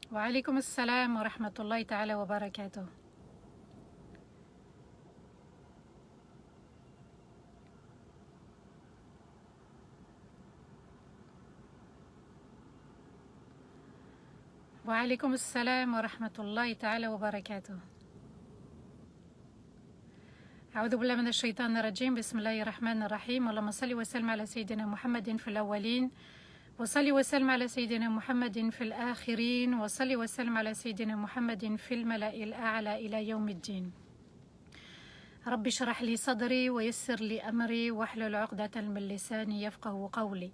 Wa alaykoum assalam wa rahmatullahi ta'ala wa barakatuh. Wa alaykoum assalam wa rahmatullahi ta'ala wa barakatuh. أعوذ بالله من الشيطان الرجيم بسم الله الرحمن الرحيم اللهم صل وسلم على سيدنا محمد في الأولين وصلي وسلم على سيدنا محمد في الآخرين وصلي وسلم على سيدنا محمد في الملأ الأعلى إلى يوم الدين. رب اشرح لي صدري ويسر لي أمري واحلل عقدة من لساني يفقه قولي.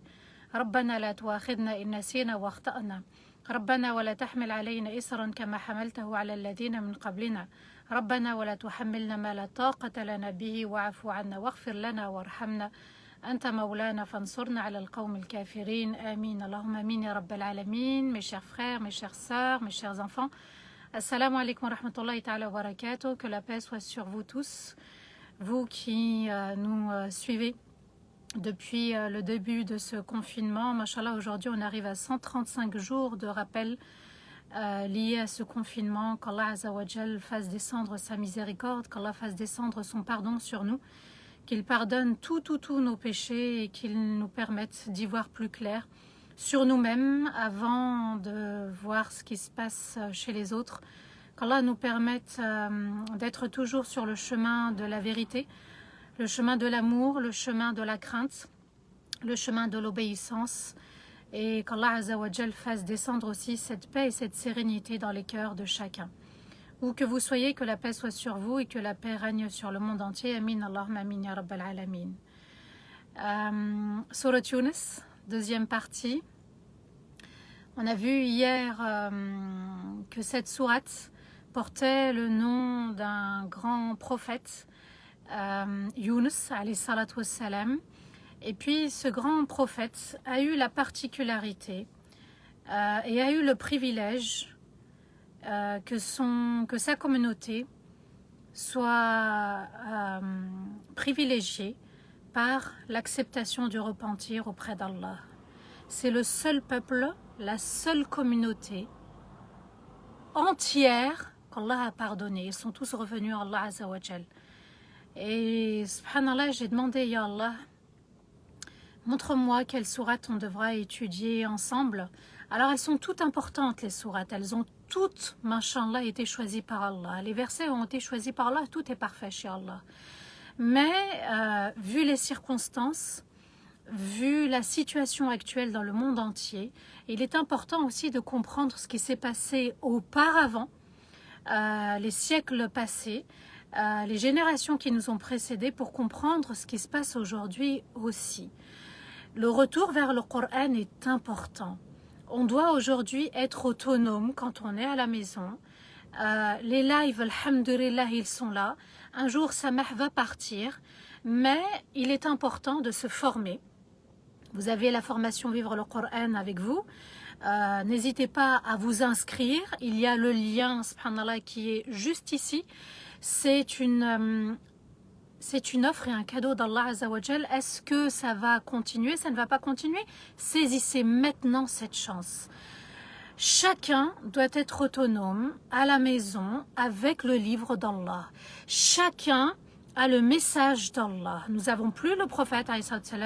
ربنا لا تؤاخذنا إن نسينا واخطأنا ربنا ولا تحمل علينا إصرا كما حملته على الذين من قبلنا ربنا ولا تحملنا ما لا طاقة لنا به واعف عنا واغفر لنا وارحمنا أنت مولانا فانصرنا على القوم الكافرين آمين اللهم آمين يا رب العالمين. Mes chers frères, mes chères sœurs, mes chers enfants, assalamu alaikum wa rahmatullahi ta'ala wa barakatuh. Que la paix soit sur vous tous, vous qui nous suivez depuis le début de ce confinement. Mashallah, aujourd'hui on arrive à 135 jours de rappel liés à ce confinement. Qu'Allah Azza wa Jal fasse descendre sa miséricorde, qu'Allah fasse descendre son pardon sur nous, qu'il pardonne tous nos péchés et qu'il nous permette d'y voir plus clair sur nous-mêmes avant de voir ce qui se passe chez les autres. Qu'Allah nous permette d'être toujours sur le chemin de la vérité, le chemin de l'amour, le chemin de la crainte, le chemin de l'obéissance, et qu'Allah Azza wa Jal fasse descendre aussi cette paix et cette sérénité dans les cœurs de chacun. Où que vous soyez, que la paix soit sur vous et que la paix règne sur le monde entier. Amin, Allahumma amin ya rabbal alamin. Surat Yunus, deuxième partie. On a vu hier que cette sourate portait le nom d'un grand prophète, Yunus alayhi salatu wassalam. Et puis ce grand prophète a eu la particularité et a eu le privilège que sa communauté soit privilégiée par l'acceptation du repentir auprès d'Allah. C'est le seul peuple, la seule communauté entière qu'Allah a pardonné. Ils sont tous revenus à Allah Azza wa Jal. Et subhanallah, j'ai demandé, Ya Allah, montre-moi quelles sourates on devra étudier ensemble. Alors elles sont toutes importantes, les sourates. Elles ont toutes, mashallah, été choisies par Allah. Les versets ont été choisis par Allah, tout est parfait chez Allah. Mais vu les circonstances, vu la situation actuelle dans le monde entier, il est important aussi de comprendre ce qui s'est passé auparavant, les siècles passés, les générations qui nous ont précédés, pour comprendre ce qui se passe aujourd'hui aussi. Le retour vers le Coran est important. On doit aujourd'hui être autonome quand on est à la maison. Les lives, alhamdulillah, ils sont là. Un jour, Samah va partir, mais il est important de se former. Vous avez la formation Vivre le Coran avec vous. N'hésitez pas à vous inscrire. Il y a le lien, subhanallah, qui est juste ici. C'est une offre et un cadeau d'Allah Azza wa Jal. Est-ce que ça va continuer? Ça ne va pas continuer? Saisissez maintenant cette chance. Chacun doit être autonome à la maison avec le livre d'Allah. Chacun a le message d'Allah. Nous n'avons plus le prophète,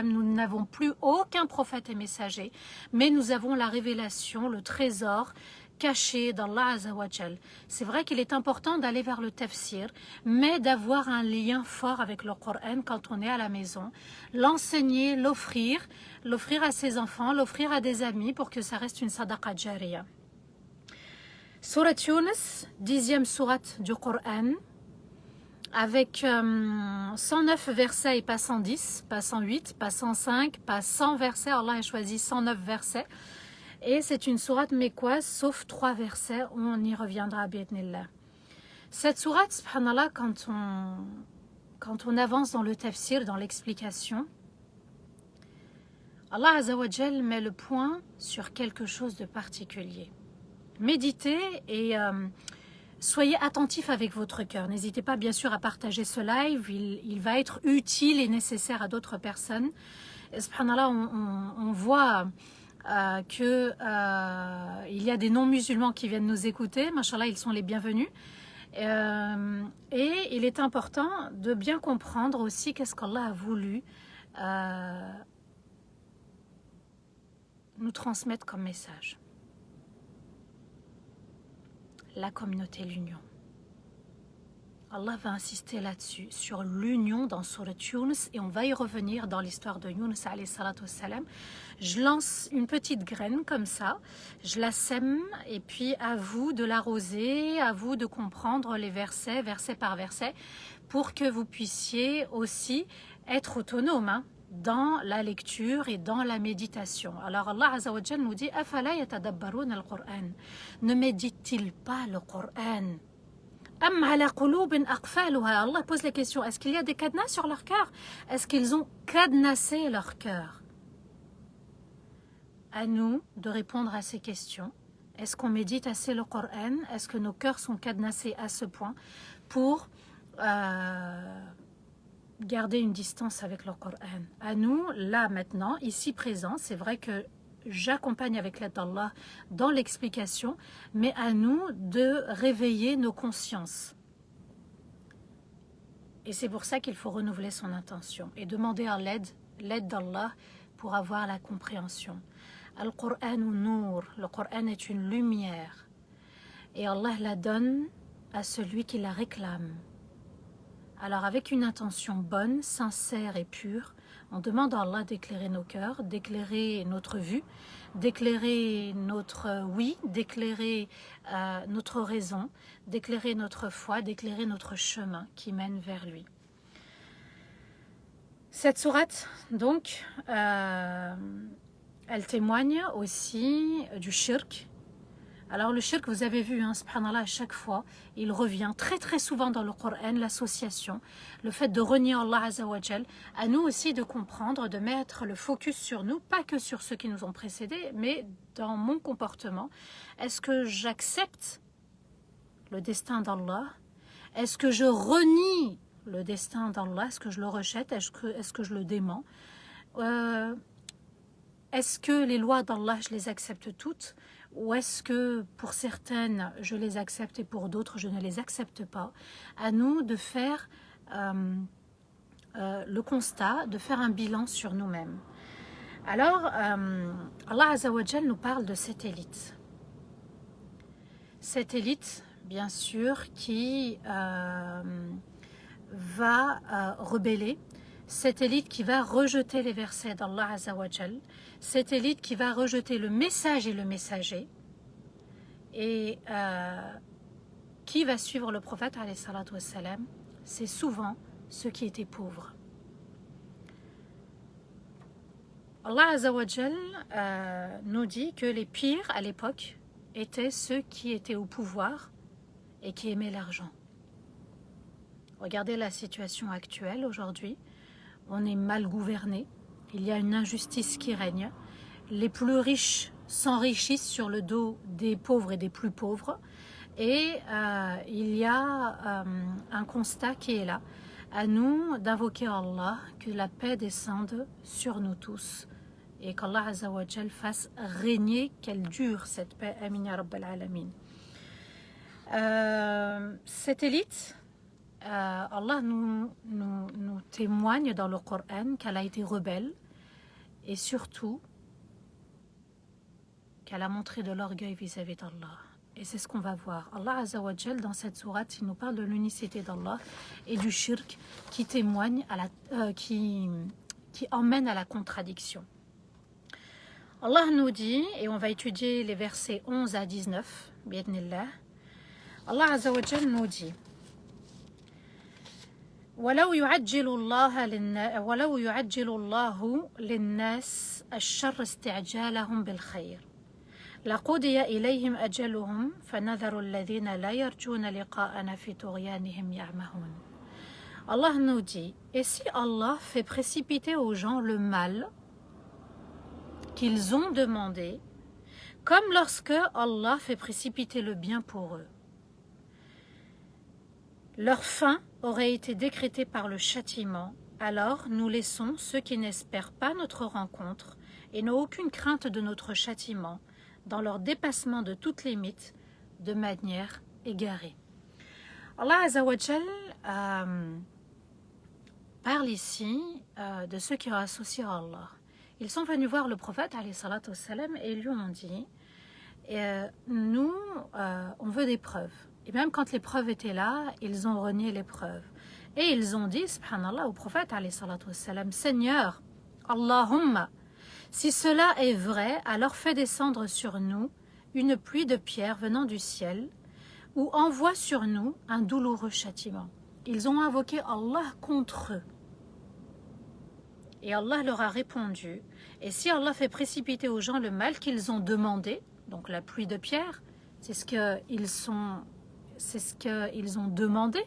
nous n'avons plus aucun prophète et messager, mais nous avons la révélation, le trésor caché d'Allah Azza wa Jal. C'est vrai qu'il est important d'aller vers le tafsir, mais d'avoir un lien fort avec le Coran quand on est à la maison, l'enseigner, l'offrir à ses enfants, l'offrir à des amis pour que ça reste une sadaqa jariya. Surat Yunus, 10e sourate du Coran, avec 109 versets et pas 110, pas 108, pas 105, pas 100 versets. Allah a choisi 109 versets. Et c'est une sourate mécoise, sauf 3 versets, où on y reviendra, bi'idhnillah. Cette sourate, subhanallah, quand on avance dans le tafsir, dans l'explication, Allah Azza wa Jal met le point sur quelque chose de particulier. Méditez et soyez attentifs avec votre cœur. N'hésitez pas, bien sûr, à partager ce live. Il va être utile et nécessaire à d'autres personnes. Et, subhanallah, on voit il y a des non-musulmans qui viennent nous écouter. Machallah, ils sont les bienvenus. Et il est important de bien comprendre aussi qu'est-ce qu'Allah a voulu nous transmettre comme message. La communauté, l'union. Allah va insister là-dessus, sur l'union dans Surat Yunus, et on va y revenir dans l'histoire de Yunus alayhi salatu wassalam. Je lance une petite graine comme ça, je la sème, et puis à vous de l'arroser, à vous de comprendre les versets, verset par verset, pour que vous puissiez aussi être autonome, hein, dans la lecture et dans la méditation. Alors Allah Azza wa Jalla nous dit « Afala yatadabbaruna al-Qur'an » Ne médite-t-il pas le Qur'an? Allah pose la question, est-ce qu'il y a des cadenas sur leur cœur? Est-ce qu'ils ont cadenassé leur cœur? À nous de répondre à ces questions. Est-ce qu'on médite assez le Coran? Est-ce que nos cœurs sont cadenassés à ce point pour garder une distance avec le Coran? À nous, là maintenant, ici présent, c'est vrai que j'accompagne avec l'aide d'Allah dans l'explication, mais à nous de réveiller nos consciences. Et c'est pour ça qu'il faut renouveler son intention et demander à l'aide d'Allah pour avoir la compréhension. Al-Qur'an ou Nour, le Qur'an est une lumière et Allah la donne à celui qui la réclame. Alors avec une intention bonne, sincère et pure, on demande à Allah d'éclairer nos cœurs, d'éclairer notre vue, d'éclairer notre oui, d'éclairer notre raison, d'éclairer notre foi, d'éclairer notre chemin qui mène vers lui. Cette sourate, donc, elle témoigne aussi du shirk. Alors le shirk, vous avez vu, hein, subhanallah, à chaque fois, il revient très très souvent dans le Coran, l'association, le fait de renier Allah Azza wa Jal. À nous aussi de comprendre, de mettre le focus sur nous, pas que sur ceux qui nous ont précédés, mais dans mon comportement. Est-ce que j'accepte le destin d'Allah? Est-ce que je renie le destin d'Allah? Est-ce que je le rejette? Est-ce que je le dément? Est-ce que les lois d'Allah, je les accepte toutes? Ou est-ce que pour certaines, je les accepte et pour d'autres, je ne les accepte pas? À nous de faire le constat, de faire un bilan sur nous-mêmes. Alors, Allah Azza wa Jal nous parle de cette élite. Cette élite, bien sûr, qui va rebeller. Cette élite qui va rejeter les versets d'Allah Azza wa Jal, cette élite qui va rejeter le message et le messager, et qui va suivre le prophète alayhi salatu wassalam, c'est souvent ceux qui étaient pauvres. Allah Azza wa Jal nous dit que les pires à l'époque étaient ceux qui étaient au pouvoir et qui aimaient l'argent. Regardez la situation actuelle aujourd'hui. On est mal gouverné, il y a une injustice qui règne. Les plus riches s'enrichissent sur le dos des pauvres et des plus pauvres. Et il y a un constat qui est là. À nous d'invoquer Allah, que la paix descende sur nous tous. Et qu'Allah Azza wa Jal fasse régner, qu'elle dure cette paix. Amin ya Rabbal Alamin. Cette élite, Allah nous témoigne dans le Coran qu'elle a été rebelle et surtout qu'elle a montré de l'orgueil vis-à-vis d'Allah. Et c'est ce qu'on va voir. Allah Azza wa Jal, dans cette sourate, il nous parle de l'unicité d'Allah et du shirk qui témoigne, qui emmène à la contradiction. Allah nous dit, et on va étudier les versets 11 à 19, bi'idhnillah. Allah Azza wa Jal nous dit: ولو يعجل الله للناس الشر استعجالهم بالخير لقضي إليهم أجلهم فنذر الذين لا يرجون لقاءنا في طغيانهم يعمهون. Allah nous dit, et si Allah fait précipiter aux gens le mal qu'ils ont demandé, comme lorsque Allah fait précipiter le bien pour eux, leur fin aurait été décrétée par le châtiment, alors nous laissons ceux qui n'espèrent pas notre rencontre et n'ont aucune crainte de notre châtiment dans leur dépassement de toutes limites de manière égarée. Allah Azza wa Jal parle ici de ceux qui ont associé à Allah. Ils sont venus voir le prophète alayhi salatu wassalam, et lui ont dit nous, on veut des preuves. Et même quand les preuves étaient là, ils ont renié les preuves. Et ils ont dit, subhanallah, au prophète alayhi salatu wassalam, Seigneur, Allahumma, si cela est vrai, alors fais descendre sur nous une pluie de pierres venant du ciel, ou envoie sur nous un douloureux châtiment. Ils ont invoqué Allah contre eux. Et Allah leur a répondu, et si Allah fait précipiter aux gens le mal qu'ils ont demandé, donc la pluie de pierres, c'est ce qu'ils ont demandé,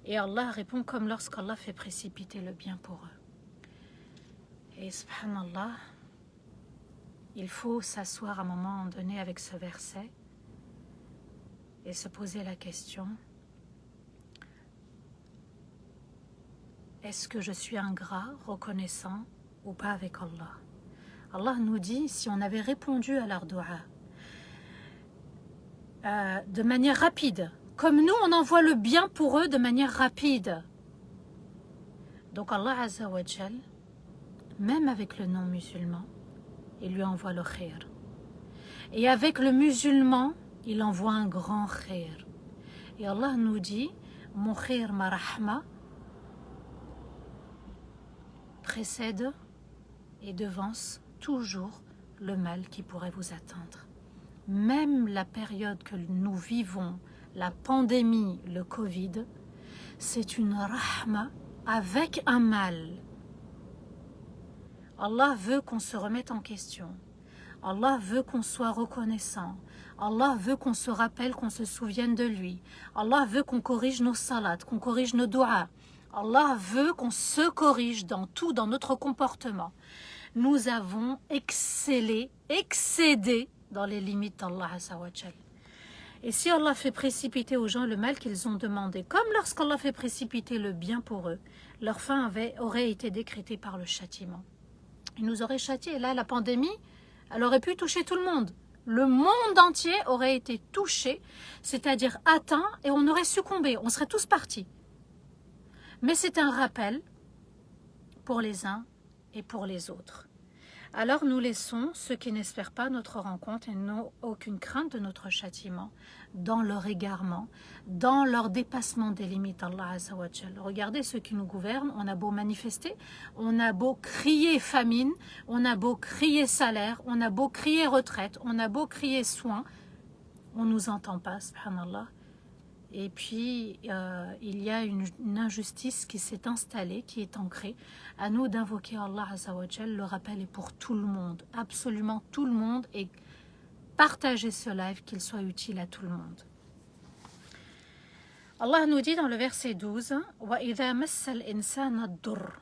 et Allah répond comme lorsqu'Allah fait précipiter le bien pour eux. Et subhanallah, il faut s'asseoir à un moment donné avec ce verset et se poser la question, est-ce que je suis ingrat, reconnaissant ou pas avec Allah? Allah nous dit, si on avait répondu à leur dua de manière rapide, comme nous on envoie le bien pour eux de manière rapide. Donc Allah Azza wa Jal, même avec le non-musulman, il lui envoie le khayr. Et avec le musulman, il envoie un grand khayr. Et Allah nous dit, mon khayr ma rahma précède et devance toujours le mal qui pourrait vous atteindre. Même la période que nous vivons, la pandémie, le Covid, c'est une rahma avec un mal. Allah veut qu'on se remette en question. Allah veut qu'on soit reconnaissant. Allah veut qu'on se rappelle, qu'on se souvienne de lui. Allah veut qu'on corrige nos salats, qu'on corrige nos doigts. Allah veut qu'on se corrige dans tout, dans notre comportement. Nous avons excédé dans les limites d'Allah Azza wa Jal. Et si Allah fait précipiter aux gens le mal qu'ils ont demandé, comme lorsqu'Allah fait précipiter le bien pour eux, leur fin aurait été décrétée par le châtiment. Il nous aurait châtié. Et là, la pandémie, elle aurait pu toucher tout le monde. Le monde entier aurait été touché, c'est-à-dire atteint, et on aurait succombé. On serait tous partis. Mais c'est un rappel pour les uns et pour les autres. Alors nous laissons ceux qui n'espèrent pas notre rencontre et n'ont aucune crainte de notre châtiment dans leur égarement, dans leur dépassement des limites d'Allah Azza wa Jal. Regardez ceux qui nous gouvernent, on a beau manifester, on a beau crier famine, on a beau crier salaire, on a beau crier retraite, on a beau crier soins, on ne nous entend pas, subhanallah. Et puis, il y a une injustice qui s'est installée, qui est ancrée. À nous d'invoquer Allah Azza wa Jal. Le rappel est pour tout le monde, absolument tout le monde, et partager ce live, qu'il soit utile à tout le monde. Allah nous dit dans le verset 12, « وَإِذَا مَسَّ الْإِنسَانَ الضُّرُّ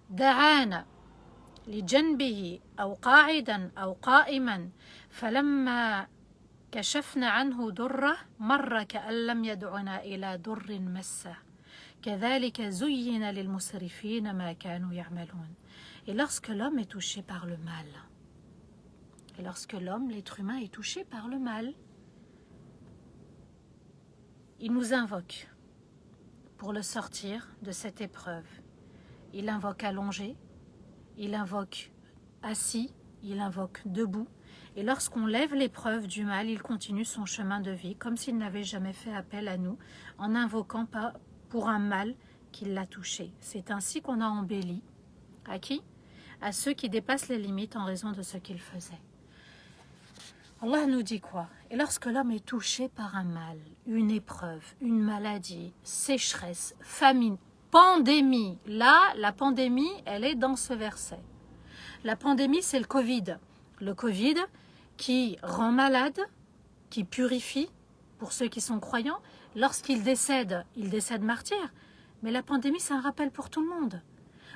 دَعَانَا لِجَنْبِهِ أَوْ قَاعِدًا أَوْ قَائِمًا فَلَمَّا كشفنا عنه ضره مر كأن لم يدعنا إلى ضر مسه كذلك زين للمسرفين ما كانوا يعملون. Et lorsque l'homme est touché par le mal, et lorsque l'homme, l'être humain, est touché par le mal, il nous invoque pour le sortir de cette épreuve. Il invoque allongé, il invoque assis, il invoque debout. Et lorsqu'on lève l'épreuve du mal, il continue son chemin de vie, comme s'il n'avait jamais fait appel à nous, en invoquant pas pour un mal qui l'a touché. C'est ainsi qu'on a embelli. À qui? À ceux qui dépassent les limites en raison de ce qu'ils faisaient. Allah nous dit quoi? Et lorsque l'homme est touché par un mal, une épreuve, une maladie, sécheresse, famine, pandémie, là, la pandémie, elle est dans ce verset. La pandémie, c'est le Covid. Le Covid qui rend malade, qui purifie pour ceux qui sont croyants. Lorsqu'il décède, il décède martyr. Mais la pandémie, c'est un rappel pour tout le monde.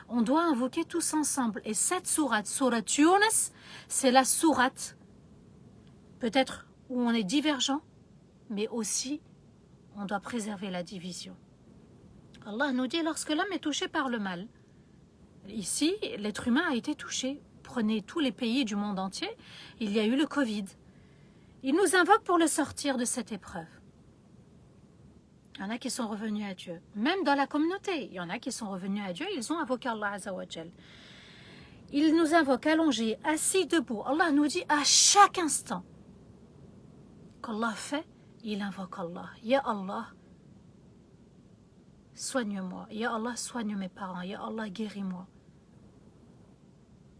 On doit invoquer tous ensemble. Et cette sourate, sourate Yunus, c'est la sourate, peut-être où on est divergent, mais aussi on doit préserver la division. Allah nous dit, lorsque l'homme est touché par le mal, Ici, l'être humain a été touché. Prenez tous les pays du monde entier, il y a eu le Covid. Il nous invoque pour le sortir de cette épreuve. Il y en a qui sont revenus à Dieu. Même dans la communauté, il y en a qui sont revenus à Dieu, ils ont invoqué Allah Azza wa Jal. Il nous invoque allongés, assis, debout. Allah nous dit à chaque instant qu'Allah fait, il invoque Allah. Ya Allah, soigne-moi. Ya Allah, soigne mes parents. Ya Allah, guéris-moi.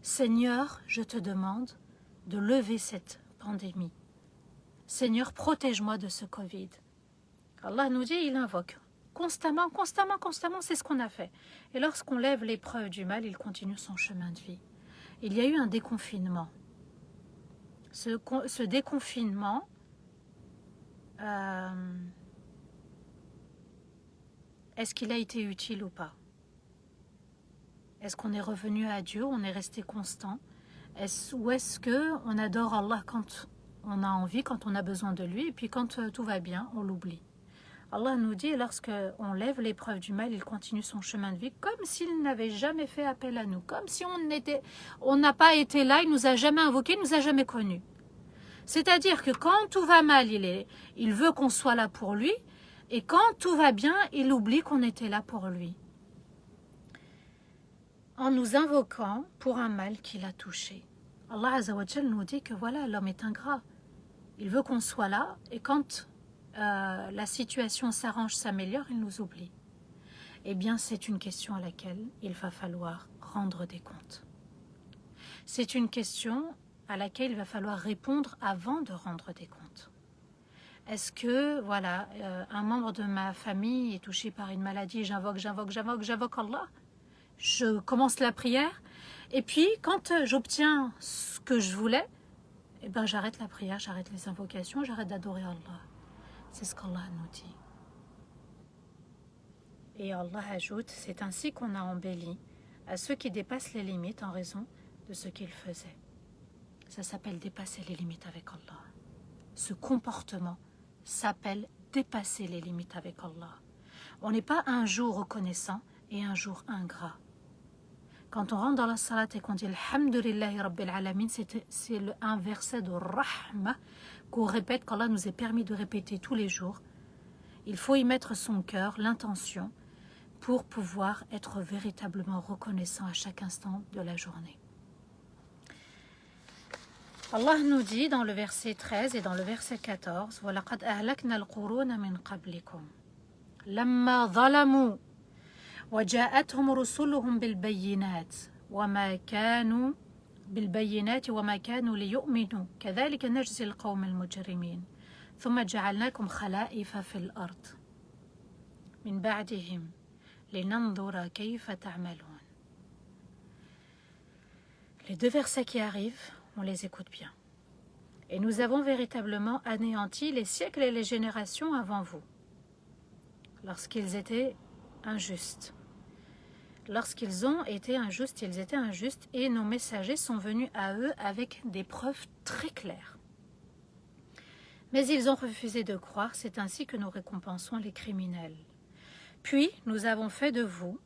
Seigneur, je te demande de lever cette pandémie. Seigneur, protège-moi de ce Covid. Allah nous dit, il invoque. Constamment, constamment, constamment, c'est ce qu'on a fait. Et lorsqu'on lève l'épreuve du mal, il continue son chemin de vie. Il y a eu un déconfinement. Ce déconfinement, est-ce qu'il a été utile ou pas? Est-ce qu'on est revenu à Dieu, on est resté constant? Ou est-ce qu'on adore Allah quand on a envie, quand on a besoin de lui, et puis quand tout va bien, on l'oublie? Allah nous dit, lorsqu'on lève l'épreuve du mal, il continue son chemin de vie comme s'il n'avait jamais fait appel à nous, comme si on n'a pas été là, il nous a jamais invoqué, il nous a jamais connus. C'est-à-dire que quand tout va mal, il veut qu'on soit là pour lui, et quand tout va bien, il oublie qu'on était là pour lui. En nous invoquant pour un mal qu'il a touché. Allah Azza wa Jal nous dit que voilà, l'homme est ingrat. Il veut qu'on soit là, et quand la situation s'arrange, s'améliore, il nous oublie. Eh bien, c'est une question à laquelle il va falloir rendre des comptes. C'est une question à laquelle il va falloir répondre avant de rendre des comptes. Est-ce que, voilà, un membre de ma famille est touché par une maladie, j'invoque Allah, je commence la prière, et puis quand j'obtiens ce que je voulais, eh ben, j'arrête la prière, j'arrête les invocations, j'arrête d'adorer Allah. C'est ce qu'Allah nous dit. Et Allah ajoute, c'est ainsi qu'on a embelli à ceux qui dépassent les limites en raison de ce qu'ils faisaient. Ça s'appelle dépasser les limites avec Allah. Ce comportement s'appelle dépasser les limites avec Allah. On n'est pas un jour reconnaissant et un jour ingrat. Quand on rentre dans la salat et qu'on dit Alhamdulillahi Rabbil Alamin, c'est un verset de Rahma qu'on répète, qu'Allah nous est permis de répéter tous les jours. Il faut y mettre son cœur, l'intention, pour pouvoir être véritablement reconnaissant à chaque instant de la journée. Allah nous dit dans le verset 13 et dans le verset 14 وَلَقَدْ أَهْلَكْنَا الْقُرُونَ مِنْ قَبْلِكُمْ لَمَّا ظَلَمُوا وَجَاءَتْهُمْ رُسُلُهُمْ بِالْبَيِّنَاتِ وَمَا كَانُوا لِيُؤْمِنُوا كَذَلِكَ نَجْزِي الْقَوْمَ الْمُجْرِمِينَ ثُمَّ جَعَلْنَاكُمْ خَلَائِفَ فِي الْأَرْضِ مِنْ بَعْدِهِمْ لِنَنْظُرَ كَيْفَ تَعْمَلُونَ. Les deux versets qui arrivent, on les écoute bien. Et nous avons véritablement anéanti les siècles et les générations avant vous, lorsqu'ils étaient injustes. Lorsqu'ils ont été injustes, ils étaient injustes, et nos messagers sont venus à eux avec des preuves très claires. Mais ils ont refusé de croire, c'est ainsi que nous récompensons les criminels. Puis, nous avons fait de vous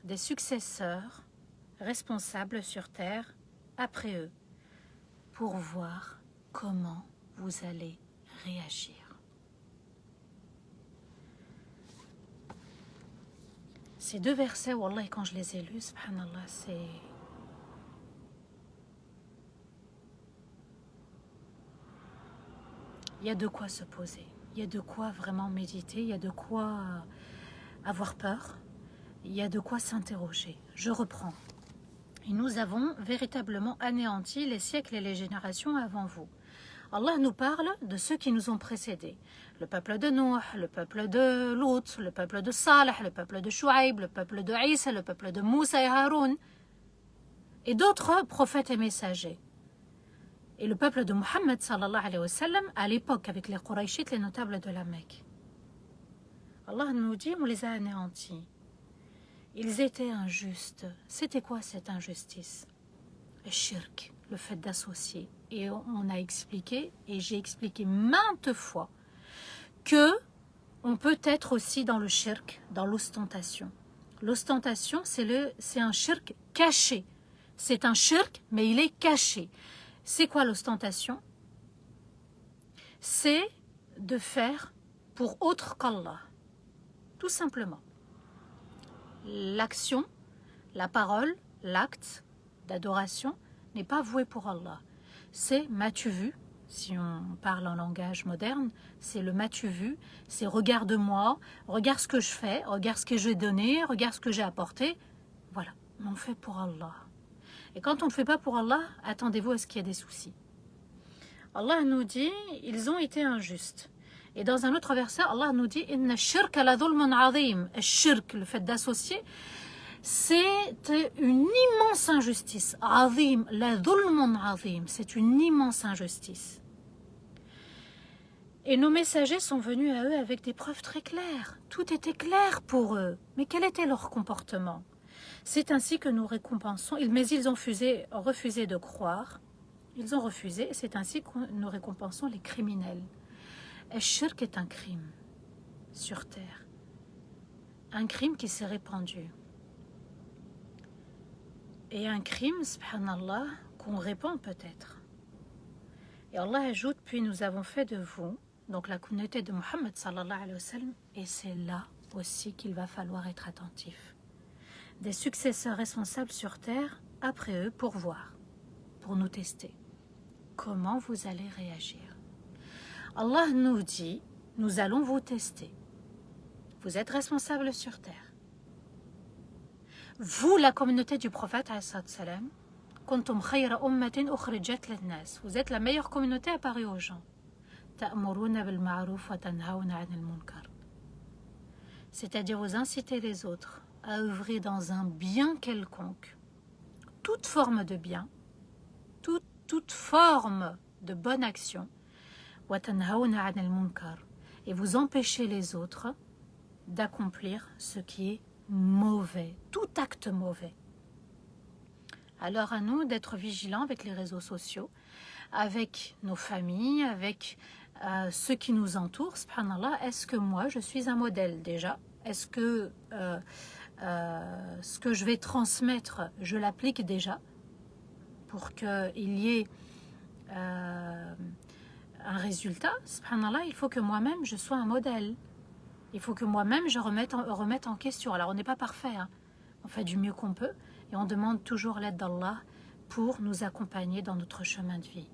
des successeurs responsables sur terre après eux, pour voir comment vous allez réagir. Ces deux versets, Wallah, quand je les ai lus, subhanallah, il y a de quoi se poser, il y a de quoi vraiment méditer, il y a de quoi avoir peur, il y a de quoi s'interroger. Je reprends. Et nous avons véritablement anéanti les siècles et les générations avant vous. Allah nous parle de ceux qui nous ont précédés. Le peuple de Nuh, le peuple de Lut, le peuple de Salih, le peuple de Shuaïb, le peuple de Isa, le peuple de Moussa et Haroun, et d'autres prophètes et messagers. Et le peuple de Muhammad sallallahu alayhi wa sallam, à l'époque avec les Qurayshites, les notables de la Mecque. Allah nous dit, on les a anéantis. Ils étaient injustes. C'était quoi cette injustice? Le shirk, le fait d'associer. Et on a expliqué, et j'ai expliqué maintes fois, que on peut être aussi dans le shirk, dans l'ostentation. L'ostentation, c'est un shirk caché. C'est un shirk, mais il est caché. C'est quoi l'ostentation? C'est de faire pour autre qu'Allah. Tout simplement. L'action, la parole, l'acte d'adoration n'est pas voué pour Allah. C'est m'as-tu vu? Si on parle en langage moderne, c'est le m'as-tu vu? C'est regarde-moi, regarde ce que je fais, regarde ce que j'ai donné, regarde ce que j'ai apporté. Voilà, on fait pour Allah. Et quand on ne fait pas pour Allah, attendez-vous à ce qu'il y ait des soucis. Allah nous dit, ils ont été injustes. Et dans un autre verset, Allah nous dit, Inna shirka la dhulmun azim. Shirk, le fait d'associer, c'est une immense injustice. Azim, la dhulmun azim, c'est une immense injustice. Et nos messagers sont venus à eux avec des preuves très claires. Tout était clair pour eux. Mais quel était leur comportement? C'est ainsi que nous récompensons, mais ils ont refusé de croire. Ils ont refusé, et c'est ainsi que nous récompensons les criminels. Le shirk est un crime sur terre. Un crime qui s'est répandu. Et un crime, subhanallah, qu'on répand peut-être. Et Allah ajoute, puis nous avons fait de vous, donc la communauté de Muhammad sallallahu alayhi wa sallam, et c'est là aussi qu'il va falloir être attentif. Des successeurs responsables sur terre, après eux, pour voir, pour nous tester. Comment vous allez réagir? Allah nous dit, nous allons vous tester. Vous êtes responsables sur terre. Vous, la communauté du prophète, kuntum khayra ummatin ukhrijat lin-nas. Vous êtes la meilleure communauté apparue aux gens. Ta'muruna bil ma'ruf wa tanhauna 'anil munkar. C'est-à-dire vous incitez les autres à œuvrer dans un bien quelconque. Toute forme de bien, toute forme de bonne action. Wa tanhauna 'anil munkar. Et vous empêchez les autres d'accomplir ce qui est mauvais, tout acte mauvais. Alors à nous d'être vigilants avec les réseaux sociaux, avec nos familles, avec ceux qui nous entourent. Subhanallah, est-ce que moi je suis un modèle déjà? Est-ce que ce que je vais transmettre, je l'applique déjà pour qu'il y ait un résultat? Subhanallah, il faut que moi-même je sois un modèle. Il faut que moi-même je remette en question. Alors on n'est pas parfait, hein. On fait du mieux qu'on peut et on demande toujours l'aide d'Allah pour nous accompagner dans notre chemin de vie.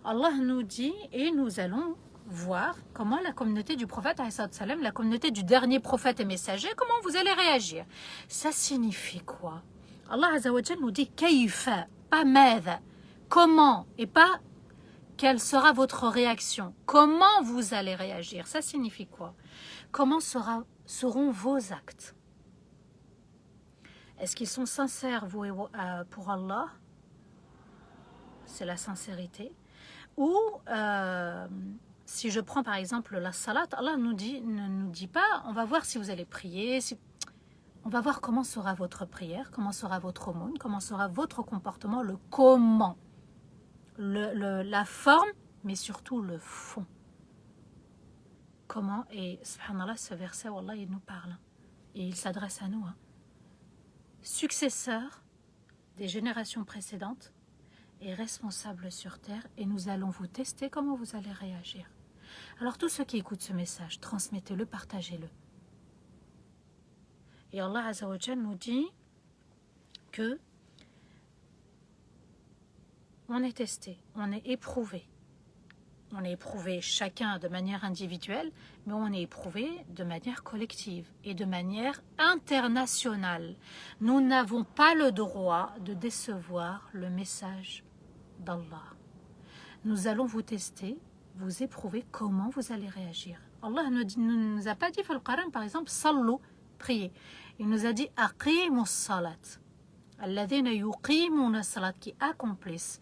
Allah nous dit, et nous allons voir comment la communauté du prophète, la communauté du dernier prophète et messager, comment vous allez réagir. Ça signifie quoi? Allah Azza wa Jal nous dit kayfa, pas madha, comment, et pas quelle sera votre réaction. Comment vous allez réagir? Ça signifie quoi? Comment seront vos actes? Est-ce qu'ils sont sincères pour Allah? C'est la sincérité. Ou si je prends par exemple la salat, Allah ne nous dit pas, on va voir si vous allez prier, on va voir comment sera votre prière, comment sera votre aumône, comment sera votre comportement, le comment, la forme, mais surtout le fond. Comment, et subhanallah, ce verset, wallah, il nous parle, et il s'adresse à nous, hein. Successeurs des générations précédentes et responsables sur terre, et nous allons vous tester comment vous allez réagir. Alors tous ceux qui écoutent ce message, transmettez-le, partagez-le. Et Allah Azza wa Jal nous dit que on est testé, on est éprouvé. On est éprouvé chacun de manière individuelle, mais on est éprouvé de manière collective et de manière internationale. Nous n'avons pas le droit de décevoir le message d'Allah. Nous allons vous tester, vous éprouver comment vous allez réagir. Allah ne nous a pas dit dans le Coran, par exemple, sallu, priez. Il nous a dit aqimus salat. Alladhina yuqimuna salat, qui accomplissent.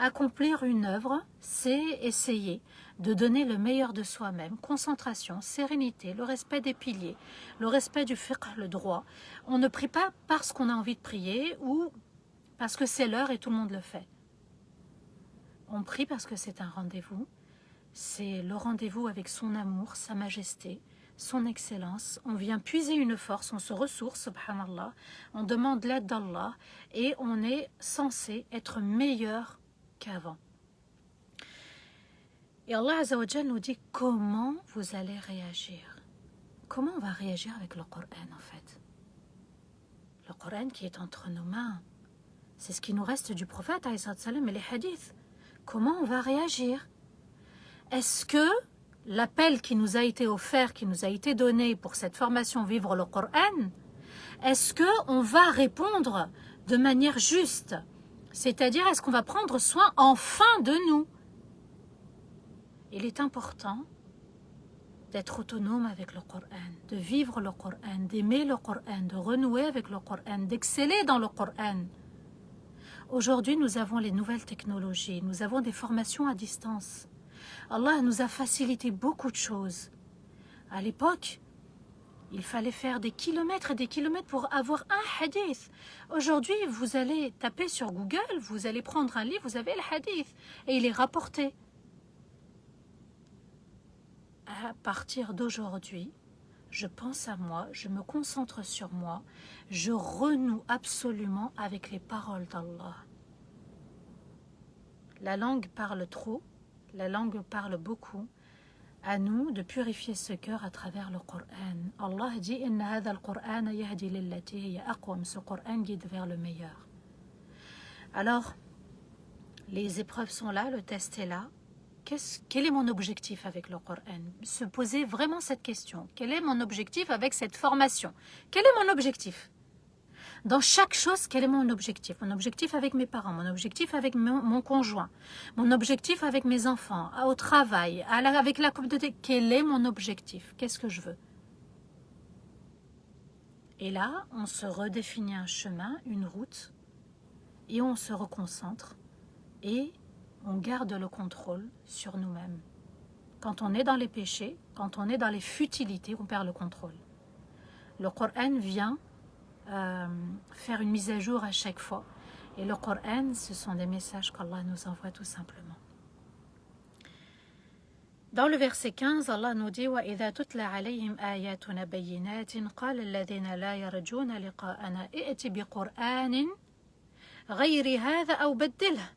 Accomplir une œuvre, c'est essayer de donner le meilleur de soi-même, concentration, sérénité, le respect des piliers, le respect du fiqh, le droit. On ne prie pas parce qu'on a envie de prier ou parce que c'est l'heure et tout le monde le fait. On prie parce que c'est un rendez-vous, c'est le rendez-vous avec son amour, sa majesté, son excellence, on vient puiser une force, on se ressource, subhanallah, on demande l'aide d'Allah et on est censé être meilleur qu'avant. Et Allah Azza wa Jal nous dit comment vous allez réagir. Comment on va réagir avec le Coran en fait? Le Coran qui est entre nos mains, c'est ce qui nous reste du prophète alayhi salam et les hadiths. Comment on va réagir? Est-ce que l'appel qui nous a été offert, qui nous a été donné pour cette formation Vivre le Coran, est-ce qu'on va répondre de manière juste? C'est-à-dire, est-ce qu'on va prendre soin enfin de nous? Il est important d'être autonome avec le Coran, de vivre le Coran, d'aimer le Coran, de renouer avec le Coran, d'exceller dans le Coran. Aujourd'hui, nous avons les nouvelles technologies, nous avons des formations à distance. Allah nous a facilité beaucoup de choses. À l'époque, il fallait faire des kilomètres et des kilomètres pour avoir un hadith. Aujourd'hui, vous allez taper sur Google, vous allez prendre un livre, vous avez le hadith et il est rapporté. À partir d'aujourd'hui, je pense à moi, je me concentre sur moi, je renoue absolument avec les paroles d'Allah. La langue parle trop, la langue parle beaucoup. À nous de purifier ce cœur à travers le Coran. Allah dit Inna hadha al-Qur'an yahdi lillati hiya aqwam. Ce Coran guide vers le meilleur. Alors, les épreuves sont là, le test est là. Quel est mon objectif avec le Coran? Se poser vraiment cette question. Quel est mon objectif avec cette formation? Quel est mon objectif? Dans chaque chose, quel est mon objectif? Mon objectif avec mes parents, mon objectif avec mon conjoint, mon objectif avec mes enfants, au travail, avec la communauté. Quel est mon objectif? Qu'est-ce que je veux? Et là, on se redéfinit un chemin, une route, et on se reconcentre, et on garde le contrôle sur nous-mêmes. Quand on est dans les péchés, quand on est dans les futilités, on perd le contrôle. Le Coran vient faire une mise à jour à chaque fois. Et le Coran, ce sont des messages qu'Allah nous envoie tout simplement. Dans le verset 15, Allah nous dit وَإِذَا تُتْلَى عَلَيْهِمْ آيَاتُنَا بَيِّنَاتٍ قَالَ الَّذِينَ لَا يَرْجُونَ لِقَاءَنَا ائْتِ بِقُرْآنٍ غَيْرِ هَذَا أَوْ بَدِّلْهُ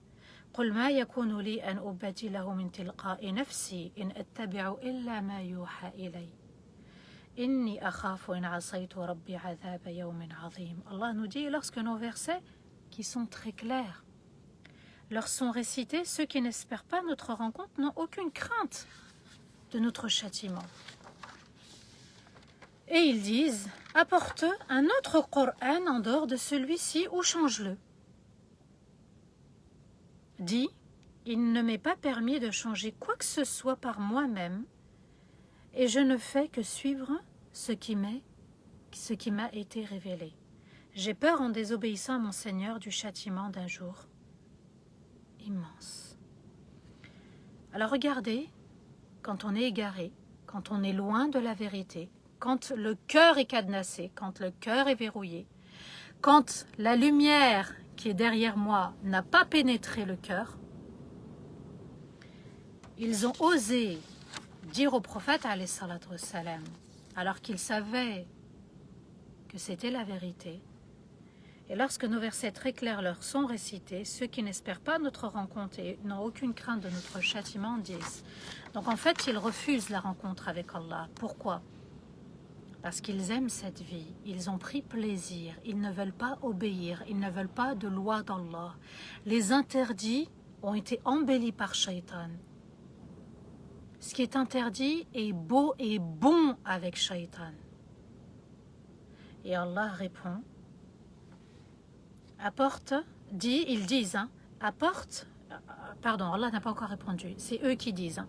قُلْ مَا يَكُونُ لِي أَنْ أُبَدِّلَهُ مِنْ تِلْقَاءِ نَفْسِي إِنْ أَتَّبِعُ إِلَّا مَا يُوحَى إِلَيَّ Inni akhafu in asaytu rabbi adhab yawmin azim. Allah nous dit, lorsque nos versets, qui sont très clairs, leur sont récités, ceux qui n'espèrent pas notre rencontre n'ont aucune crainte de notre châtiment. Et ils disent, apporte un autre Coran en dehors de celui-ci ou change-le. Dis, il ne m'est pas permis de changer quoi que ce soit par moi-même, et je ne fais que suivre ce qui m'a été révélé. J'ai peur en désobéissant à mon Seigneur du châtiment d'un jour immense. Alors regardez, quand on est égaré, quand on est loin de la vérité, quand le cœur est cadenassé, quand le cœur est verrouillé, quand la lumière qui est derrière moi n'a pas pénétré le cœur, ils ont osé dire au prophète alayhi salatu wassalam, alors qu'ils savaient que c'était la vérité. Et lorsque nos versets très clairs leur sont récités, ceux qui n'espèrent pas notre rencontre et n'ont aucune crainte de notre châtiment disent. Donc en fait, ils refusent la rencontre avec Allah. Pourquoi? Parce qu'ils aiment cette vie, ils ont pris plaisir, ils ne veulent pas obéir, ils ne veulent pas de loi d'Allah. Les interdits ont été embellis par Shaitan. Ce qui est interdit est beau et bon avec Shaitan. Et Allah répond, apporte, dit, ils disent, apporte, pardon, Allah n'a pas encore répondu, c'est eux qui disent,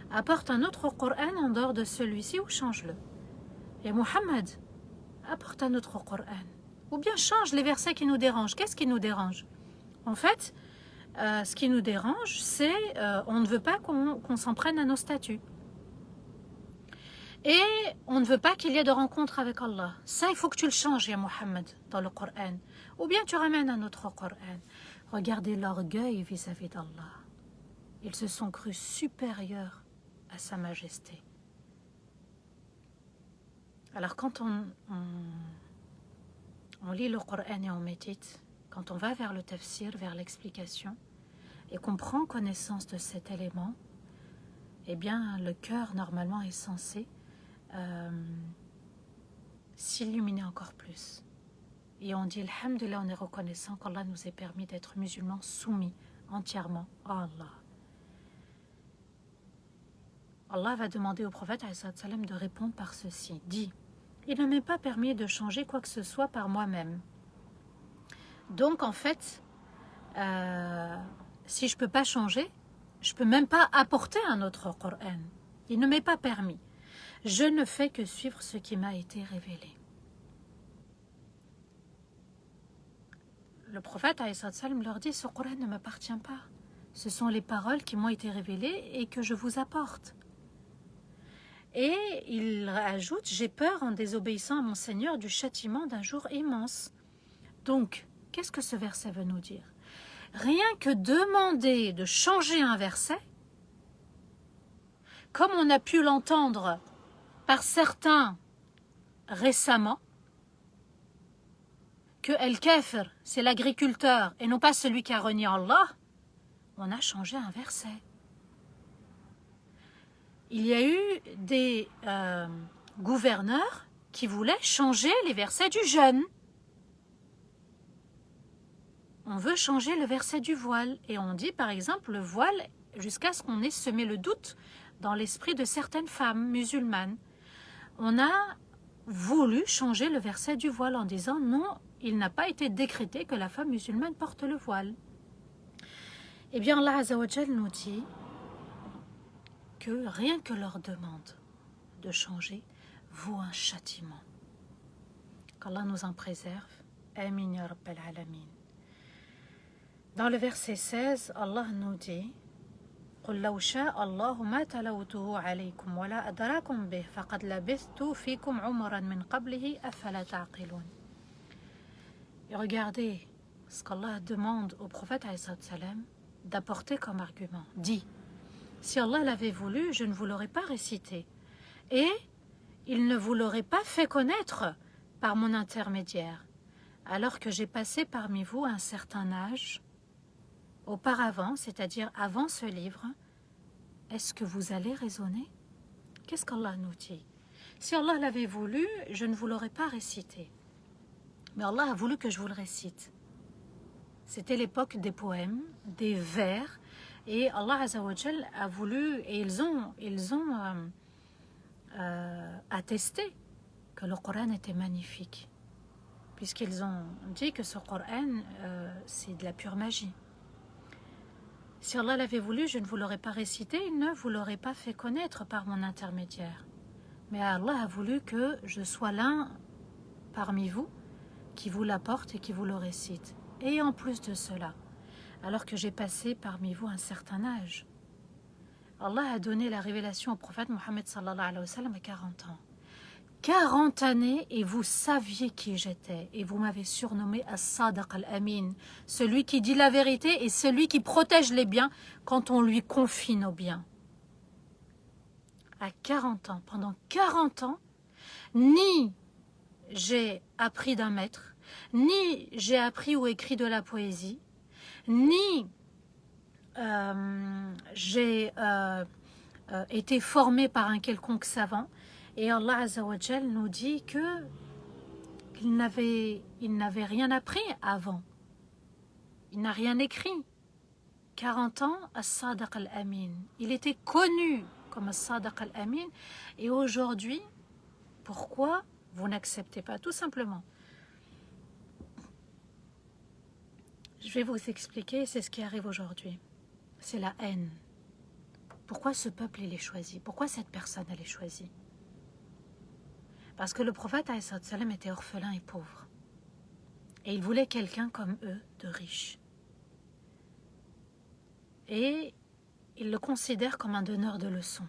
apporte un autre Coran en dehors de celui-ci ou change-le. Et Muhammad, apporte un autre Coran. Ou bien change les versets qui nous dérangent. Qu'est-ce qui nous dérange? En fait, ce qui nous dérange, c'est on ne veut pas qu'on s'en prenne à nos statuts. Et on ne veut pas qu'il y ait de rencontre avec Allah. Ça, il faut que tu le changes, ya Muhammad, dans le Coran. Ou bien tu ramènes un autre Coran. Regardez l'orgueil vis-à-vis d'Allah. Ils se sont crus supérieurs à sa majesté. Alors quand on lit le Coran et on médite, quand on va vers le tafsir, vers l'explication, et qu'on prend connaissance de cet élément, eh bien le cœur normalement est censé s'illuminer encore plus. Et on dit, alhamdoulilah, on est reconnaissant qu'Allah nous ait permis d'être musulmans soumis entièrement à Allah. Allah va demander au prophète salam de répondre par ceci. Dit, il ne m'est pas permis de changer quoi que ce soit par moi-même. Donc en fait, si je ne peux pas changer, je ne peux même pas apporter un autre Coran. Il ne m'est pas permis. Je ne fais que suivre ce qui m'a été révélé. Le prophète salam leur dit, ce Coran ne m'appartient pas. Ce sont les paroles qui m'ont été révélées et que je vous apporte. Et il ajoute, j'ai peur en désobéissant à mon Seigneur du châtiment d'un jour immense. Donc, qu'est-ce que ce verset veut nous dire? Rien que demander de changer un verset, comme on a pu l'entendre par certains récemment, que El-Kafir, c'est l'agriculteur et non pas celui qui a renié Allah, on a changé un verset. Il y a eu des gouverneurs qui voulaient changer les versets du jeûne. On veut changer le verset du voile. Et on dit par exemple le voile jusqu'à ce qu'on ait semé le doute dans l'esprit de certaines femmes musulmanes. On a voulu changer le verset du voile en disant non, il n'a pas été décrété que la femme musulmane porte le voile. Eh bien Allah Azza wa Jal nous dit que rien que leur demande de changer vaut un châtiment. Qu'Allah nous en préserve. Amin ya Rabbal Alamin. Dans le verset 16, Allah nous dit قُلْ لَوْ شَاءَ اللَّهُ مَا تَلَوْتُهُ عَلَيْكُمْ وَلَا أَدْرَاكُمْ بِهِ فَقَدْ لَبِثْتُ فِيكُمْ عُمُرًا مِنْ قَبْلِهِ أَفَلَا تَعْقِلُونَ. Et regardez ce qu'Allah demande au prophète salam d'apporter comme argument. Dit, si Allah l'avait voulu, je ne vous l'aurais pas récité. Et il ne vous l'aurait pas fait connaître par mon intermédiaire. Alors que j'ai passé parmi vous un certain âge, auparavant, c'est-à-dire avant ce livre, est-ce que vous allez raisonner? Qu'est-ce qu'Allah nous dit? Si Allah l'avait voulu, je ne vous l'aurais pas récité. Mais Allah a voulu que je vous le récite. C'était l'époque des poèmes, des vers, et Allah Azza wa Jal a voulu, et ils ont attesté que le Coran était magnifique, puisqu'ils ont dit que ce Coran, c'est de la pure magie. Si Allah l'avait voulu, je ne vous l'aurais pas récité, il ne vous l'aurait pas fait connaître par mon intermédiaire. Mais Allah a voulu que je sois l'un parmi vous qui vous l'apporte et qui vous le récite. Et en plus de cela, alors que j'ai passé parmi vous un certain âge, Allah a donné la révélation au prophète Mohammed sallallahu alayhi wa sallam à 40 ans. 40 années et vous saviez qui j'étais et vous m'avez surnommé As-Sadiq al-Amin, celui qui dit la vérité et celui qui protège les biens quand on lui confie nos biens. À 40 ans, pendant 40 ans, ni j'ai appris d'un maître, ni j'ai appris ou écrit de la poésie, ni j'ai été formé par un quelconque savant. Et Allah Azza wa Jal nous dit qu'il n'avait rien appris avant. Il n'a rien écrit. 40 ans, As-Sadiq al-Amin. Il était connu comme As-Sadiq al-Amin. Et aujourd'hui, pourquoi vous n'acceptez pas? Tout simplement. Je vais vous expliquer, c'est ce qui arrive aujourd'hui. C'est la haine. Pourquoi ce peuple il est choisi? Pourquoi cette personne elle est choisie? Parce que le prophète salam était orphelin et pauvre. Et il voulait quelqu'un comme eux, de riche. Et il le considère comme un donneur de leçons.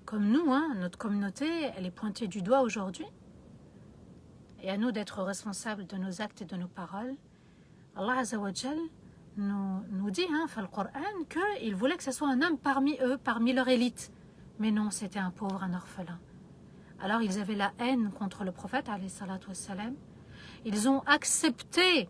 Comme nous, notre communauté, elle est pointée du doigt aujourd'hui. Et à nous d'être responsables de nos actes et de nos paroles. Allah Azza wa Jal nous dit, dans le Coran, qu'il voulait que ce soit un homme parmi eux, parmi leur élite. Mais non, c'était un pauvre, un orphelin. Alors ils avaient la haine contre le prophète, alayhi salatu wassalam. Ils ont accepté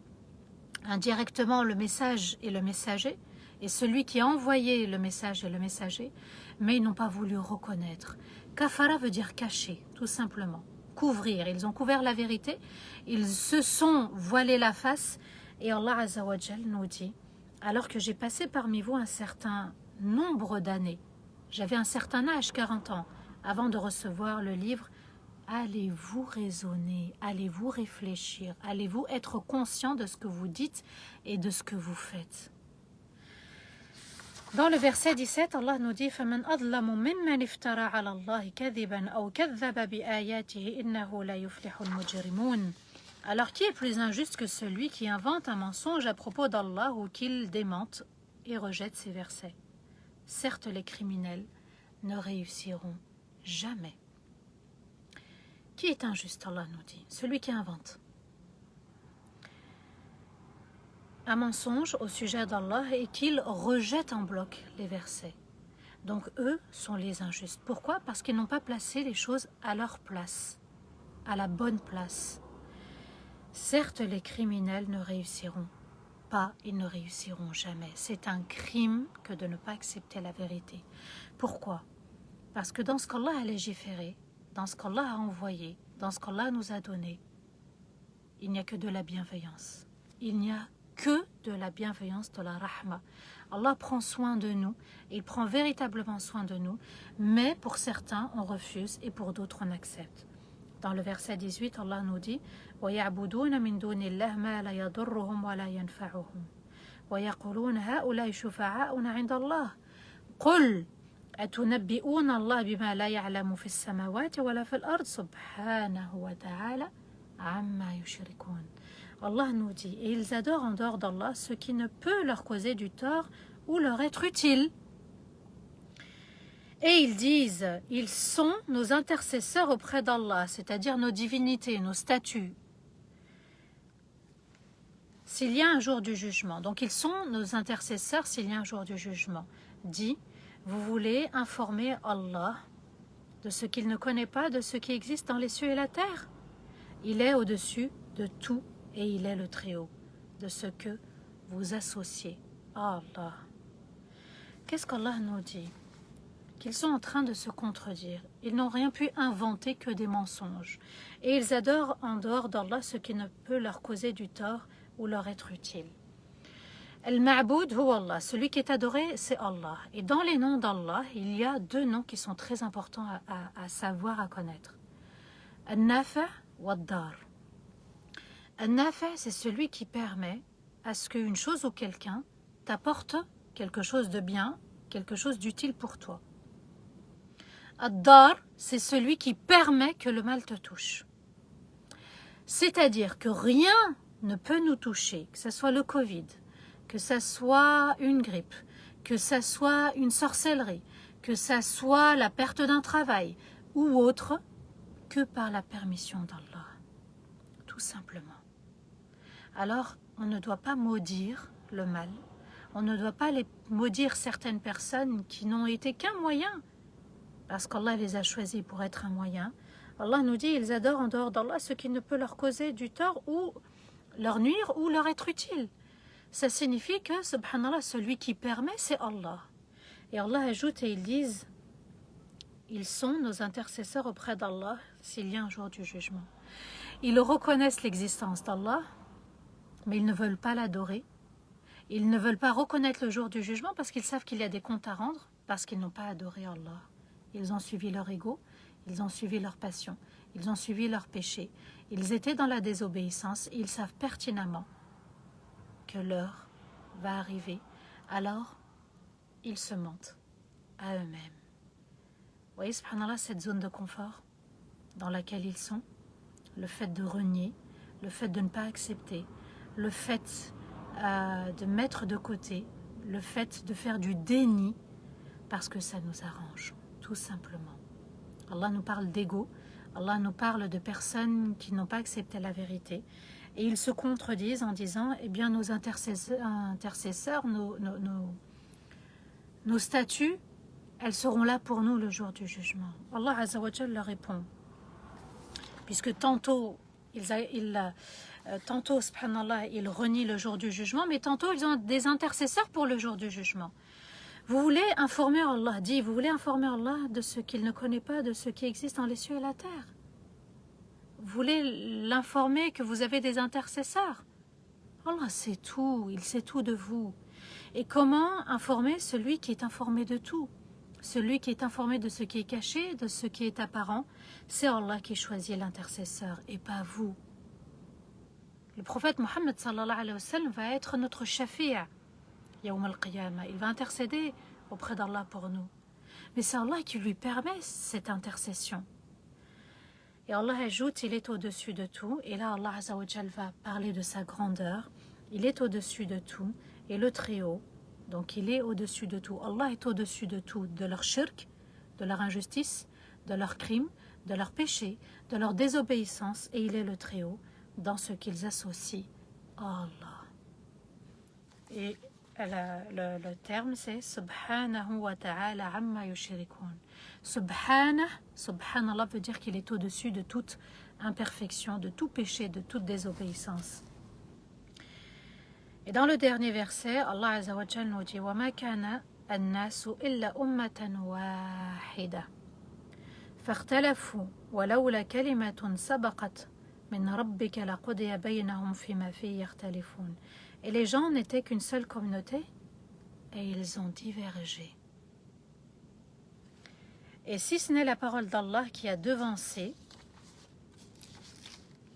indirectement le message et le messager, et celui qui a envoyé le message et le messager, mais ils n'ont pas voulu reconnaître. Kafara veut dire cacher, tout simplement. Couvrir. Ils ont couvert la vérité, ils se sont voilés la face, et Allah Azza wa Jal nous dit, alors que j'ai passé parmi vous un certain nombre d'années, j'avais un certain âge, 40 ans, avant de recevoir le livre, allez-vous raisonner, allez-vous réfléchir, allez-vous être conscient de ce que vous dites et de ce que vous faites. Dans le verset 17, Allah nous dit فَمَنْ أَظْلَمُ مِمَّنِ افْتَرَى عَلَى اللَّهِ كَذِبًا أَوْ كَذَّبَ بِآيَاتِهِ إِنَّهُ لَا يُفْلِحُ الْمُجْرِمُونَ. Alors qui est plus injuste que celui qui invente un mensonge à propos d'Allah ou qu'il démente et rejette ses versets? Certes, les criminels ne réussiront jamais. Qui est injuste, Allah nous dit? Celui qui invente un mensonge au sujet d'Allah et qu'il rejette en bloc les versets. Donc eux sont les injustes. Pourquoi? Parce qu'ils n'ont pas placé les choses à leur place, à la bonne place. Certes, les criminels ne réussiront pas, ils ne réussiront jamais. C'est un crime que de ne pas accepter la vérité. Pourquoi? Parce que dans ce qu'Allah a légiféré, dans ce qu'Allah a envoyé, dans ce qu'Allah nous a donné, il n'y a que de la bienveillance. Il n'y a que de la bienveillance, de la rahma. Allah prend soin de nous, il prend véritablement soin de nous, mais pour certains on refuse et pour d'autres on accepte. Dans le verset 18, Allah nous dit وَيَعْبُدُونَ مِن دُونِ اللَّهِ مَا لَا يَضُرُّهُمْ وَلَا يَنْفَعُهُمْ وَيَقُولُونَ هَؤُلَاءِ شُفَعَاؤُنَا عِندَ اللَّهِ قُلْ أَتُنَبِّئُونَ اللَّهَ بِمَا لَا يَعْلَمُ فِي السَّمَاوَاتِ وَلَا فِي الْأَرْضِ سُبْحَانَهُ وَتَعَالَى عَمَّا يُشْرِكُونَ. Allah nous dit, et ils adorent en dehors d'Allah ce qui ne peut leur causer du tort ou leur être utile. Et ils disent, ils sont nos intercesseurs auprès d'Allah, c'est-à-dire nos divinités, nos statuts. S'il y a un jour du jugement, donc ils sont nos intercesseurs s'il y a un jour du jugement. Dit, vous voulez informer Allah de ce qu'il ne connaît pas, de ce qui existe dans les cieux et la terre? Il est au-dessus de tout. Et il est le Très-Haut de ce que vous associez à Allah. Qu'est-ce qu'Allah nous dit? Qu'ils sont en train de se contredire. Ils n'ont rien pu inventer que des mensonges. Et ils adorent en dehors d'Allah ce qui ne peut leur causer du tort ou leur être utile. Al-Ma'boud huwa Allah. Celui qui est adoré, c'est Allah. Et dans les noms d'Allah, il y a deux noms qui sont très importants à savoir, à connaître. Al-Nafi' wa Ad-Dar. Un-Nafi', c'est celui qui permet à ce qu'une chose ou quelqu'un t'apporte quelque chose de bien, quelque chose d'utile pour toi. Ad-Dar, c'est celui qui permet que le mal te touche. C'est-à-dire que rien ne peut nous toucher, que ce soit le Covid, que ce soit une grippe, que ce soit une sorcellerie, que ce soit la perte d'un travail ou autre, que par la permission d'Allah. Tout simplement. Alors, on ne doit pas maudire le mal. On ne doit pas maudire certaines personnes qui n'ont été qu'un moyen, parce qu'Allah les a choisis pour être un moyen. Allah nous dit, ils adorent en dehors d'Allah ce qui ne peut leur causer du tort ou leur nuire ou leur être utile. Ça signifie que, subhanallah, celui qui permet, c'est Allah. Et Allah ajoute et ils disent, ils sont nos intercesseurs auprès d'Allah s'il y a un jour du jugement. Ils reconnaissent l'existence d'Allah, mais ils ne veulent pas l'adorer. Ils ne veulent pas reconnaître le jour du jugement parce qu'ils savent qu'il y a des comptes à rendre, parce qu'ils n'ont pas adoré Allah. Ils ont suivi leur ego, ils ont suivi leur passion, ils ont suivi leur péché. Ils étaient dans la désobéissance et ils savent pertinemment que l'heure va arriver. Alors, ils se mentent à eux-mêmes. Vous voyez, subhanallah, cette zone de confort dans laquelle ils sont, le fait de renier, le fait de ne pas accepter, le fait de mettre de côté, le fait de faire du déni, parce que ça nous arrange, tout simplement. Allah nous parle d'ego, Allah nous parle de personnes qui n'ont pas accepté la vérité, et ils se contredisent en disant, eh bien nos intercesseurs, nos statuts, elles seront là pour nous le jour du jugement. Allah Azza wa Jalla leur répond, puisque tantôt, tantôt, subhanallah, ils renient le jour du jugement, mais tantôt, ils ont des intercesseurs pour le jour du jugement. Vous voulez informer Allah, vous voulez informer Allah de ce qu'il ne connaît pas, de ce qui existe dans les cieux et la terre. Vous voulez l'informer que vous avez des intercesseurs. Allah sait tout, il sait tout de vous. Et comment informer celui qui est informé de tout? Celui qui est informé de ce qui est caché, de ce qui est apparent, c'est Allah qui choisit l'intercesseur et pas vous. Le prophète Mohammed sallallahu alayhi wa sallam va être notre shafi', yawm al-qiyamah. Il va intercéder auprès d'Allah pour nous. Mais c'est Allah qui lui permet cette intercession. Et Allah ajoute, il est au-dessus de tout. Et là, Allah Azza wa Jal va parler de sa grandeur. Il est au-dessus de tout. Et le Très-Haut, donc il est au-dessus de tout. Allah est au-dessus de tout, de leur shirk, de leur injustice, de leurs crimes, de leurs péchés, de leur désobéissance. Et il est le Très-Haut dans ce qu'ils associent à Allah. Et le terme c'est Subhanahu wa ta'ala amma yushrikun. Subhanallah veut dire qu'il est au-dessus de toute imperfection, de tout péché, de toute désobéissance. Et dans le dernier verset, Allah Azza wa Jalla nous dit وَمَا كَانَ النَّاسُ إِلَّا أُمَّةً وَاحِدَةً فَاخْتَلَفُوا وَلَوْلَا كَلِمَةٌ سَبَقَتْ مِنْ رَبِّكَ لَقُضِيَ بَيْنَهُمْ فِيمَا فِيهِ يَخْتَلِفُونَ. Et les gens n'étaient qu'une seule communauté et ils ont divergé. Et si ce n'est la parole d'Allah qui a devancé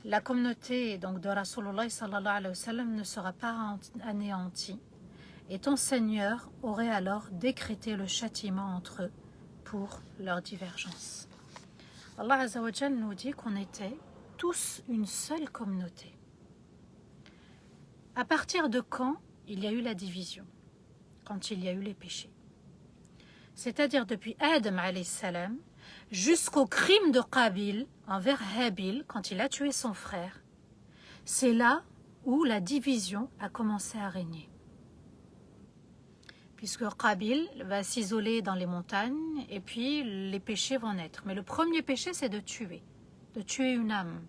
la communauté donc de Rasulullah sallallahu alayhi wa sallam ne sera pas anéantie. Et ton Seigneur aurait alors décrété le châtiment entre eux pour leur divergence. Allah Azza wa Jal nous dit qu'on était tous une seule communauté. À partir de quand il y a eu la division? Quand il y a eu les péchés. C'est-à-dire depuis Adam alayhi salam jusqu'au crime de Qabil envers Habil quand il a tué son frère. C'est là où la division a commencé à régner. Puisque Qabil va s'isoler dans les montagnes et puis les péchés vont naître. Mais le premier péché c'est de tuer une âme.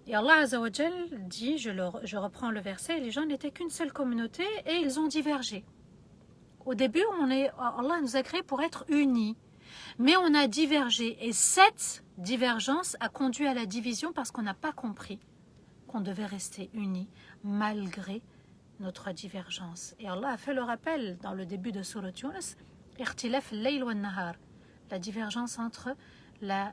Et Allah Azza wa Jal dit, je reprends le verset, les gens n'étaient qu'une seule communauté et ils ont divergé. Au début, Allah nous a créés pour être unis, mais on a divergé. Et cette divergence a conduit à la division parce qu'on n'a pas compris qu'on devait rester unis malgré notre divergence. Et Allah a fait le rappel dans le début de Surat Yunus, Irtilaf al-layl wa an-nahar, la divergence entre la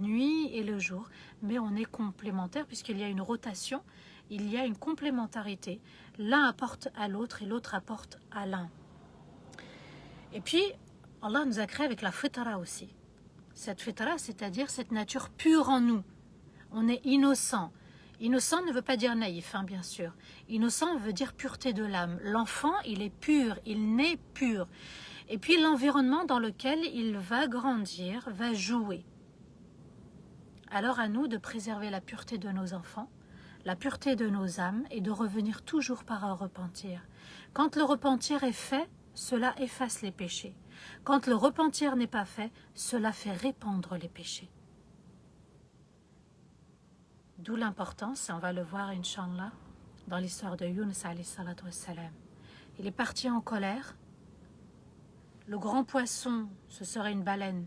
nuit et le jour, mais on est complémentaires puisqu'il y a une rotation, il y a une complémentarité. L'un apporte à l'autre et l'autre apporte à l'un. Et puis, Allah nous a créé avec la fitra aussi. Cette fitra, c'est-à-dire cette nature pure en nous. On est innocent. Innocent ne veut pas dire naïf, bien sûr. Innocent veut dire pureté de l'âme. L'enfant, il est pur, il naît pur. Et puis l'environnement dans lequel il va grandir, va jouer. Alors à nous de préserver la pureté de nos enfants, la pureté de nos âmes et de revenir toujours par un repentir. Quand le repentir est fait, cela efface les péchés. Quand le repentir n'est pas fait, cela fait répandre les péchés. D'où l'importance, et on va le voir, Inch'Allah, dans l'histoire de Yunus alayhi salatu wassalam. Il est parti en colère. Le grand poisson, ce serait une baleine,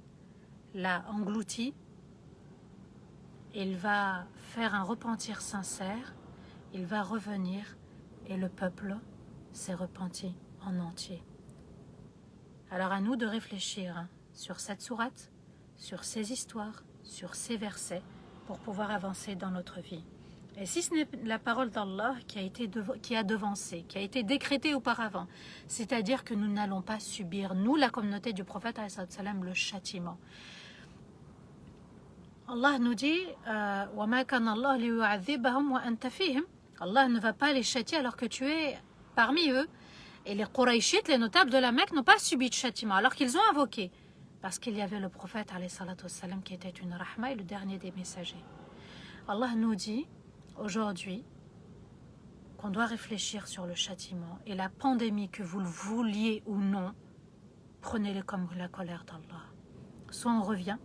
l'a englouti. Il va faire un repentir sincère. Il va revenir et le peuple s'est repenti en entier. Alors à nous de réfléchir sur cette sourate, sur ces histoires, sur ces versets, pour pouvoir avancer dans notre vie. Et si ce n'est la parole d'Allah qui a devancé, qui a été décrétée auparavant, c'est-à-dire que nous n'allons pas subir, nous, la communauté du prophète, le châtiment. Allah nous dit وَمَا كَانَ اللَّهُ لِيُعَذِّبَهُمْ وَأَنْتَ فِيهِمْ. Allah ne va pas les châtier alors que tu es parmi eux. Et les Qurayshites, les notables de la Mecque, n'ont pas subi de châtiment alors qu'ils ont invoqué. Parce qu'il y avait le prophète qui était une rahma et le dernier des messagers. Allah nous dit aujourd'hui qu'on doit réfléchir sur le châtiment et la pandémie, que vous le vouliez ou non, prenez-le comme la colère d'Allah. Soit on revient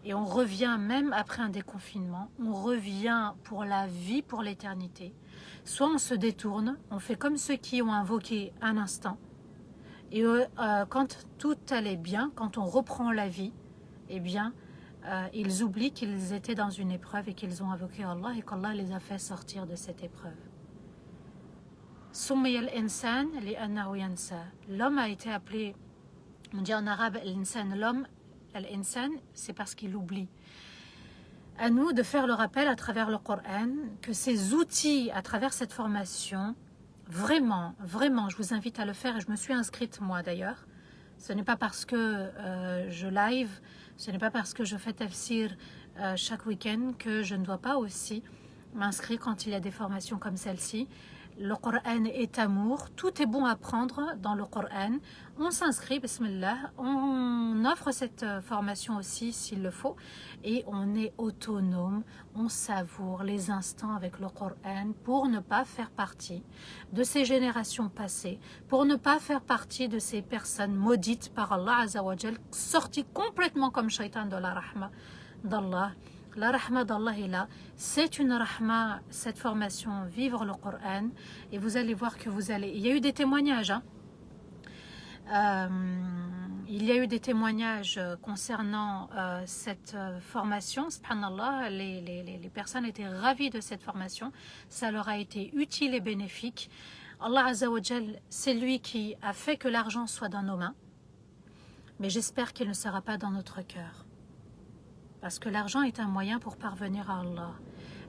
Et on revient même après un déconfinement, on revient pour la vie, pour l'éternité. Soit on se détourne, on fait comme ceux qui ont invoqué un instant. Et quand tout allait bien, quand on reprend la vie, eh bien, ils oublient qu'ils étaient dans une épreuve et qu'ils ont invoqué Allah et qu'Allah les a fait sortir de cette épreuve. L'homme a été appelé, on dit en arabe l'homme, c'est parce qu'il oublie. À nous de faire le rappel à travers le Coran que ces outils, à travers cette formation, vraiment, je vous invite à le faire et je me suis inscrite moi d'ailleurs. Ce n'est pas parce que je live, ce n'est pas parce que je fais tafsir chaque week-end que je ne dois pas aussi m'inscrire quand il y a des formations comme celle-ci. Le Coran est amour, tout est bon à prendre dans le Coran. On s'inscrit, bismillah, on offre cette formation aussi s'il le faut et on est autonome, on savoure les instants avec le Coran pour ne pas faire partie de ces générations passées, pour ne pas faire partie de ces personnes maudites par Allah Azza wa Jal, sorties complètement comme shaitan de la rahma d'Allah. La rahma d'Allah est là, c'est une rahma, cette formation, vivre le Coran, et vous allez voir que vous allez... Il y a eu des témoignages, il y a eu des témoignages concernant cette formation, subhanallah, les personnes étaient ravies de cette formation, ça leur a été utile et bénéfique. Allah Azza wa Jal, c'est lui qui a fait que l'argent soit dans nos mains, mais j'espère qu'il ne sera pas dans notre cœur. Parce que l'argent est un moyen pour parvenir à Allah.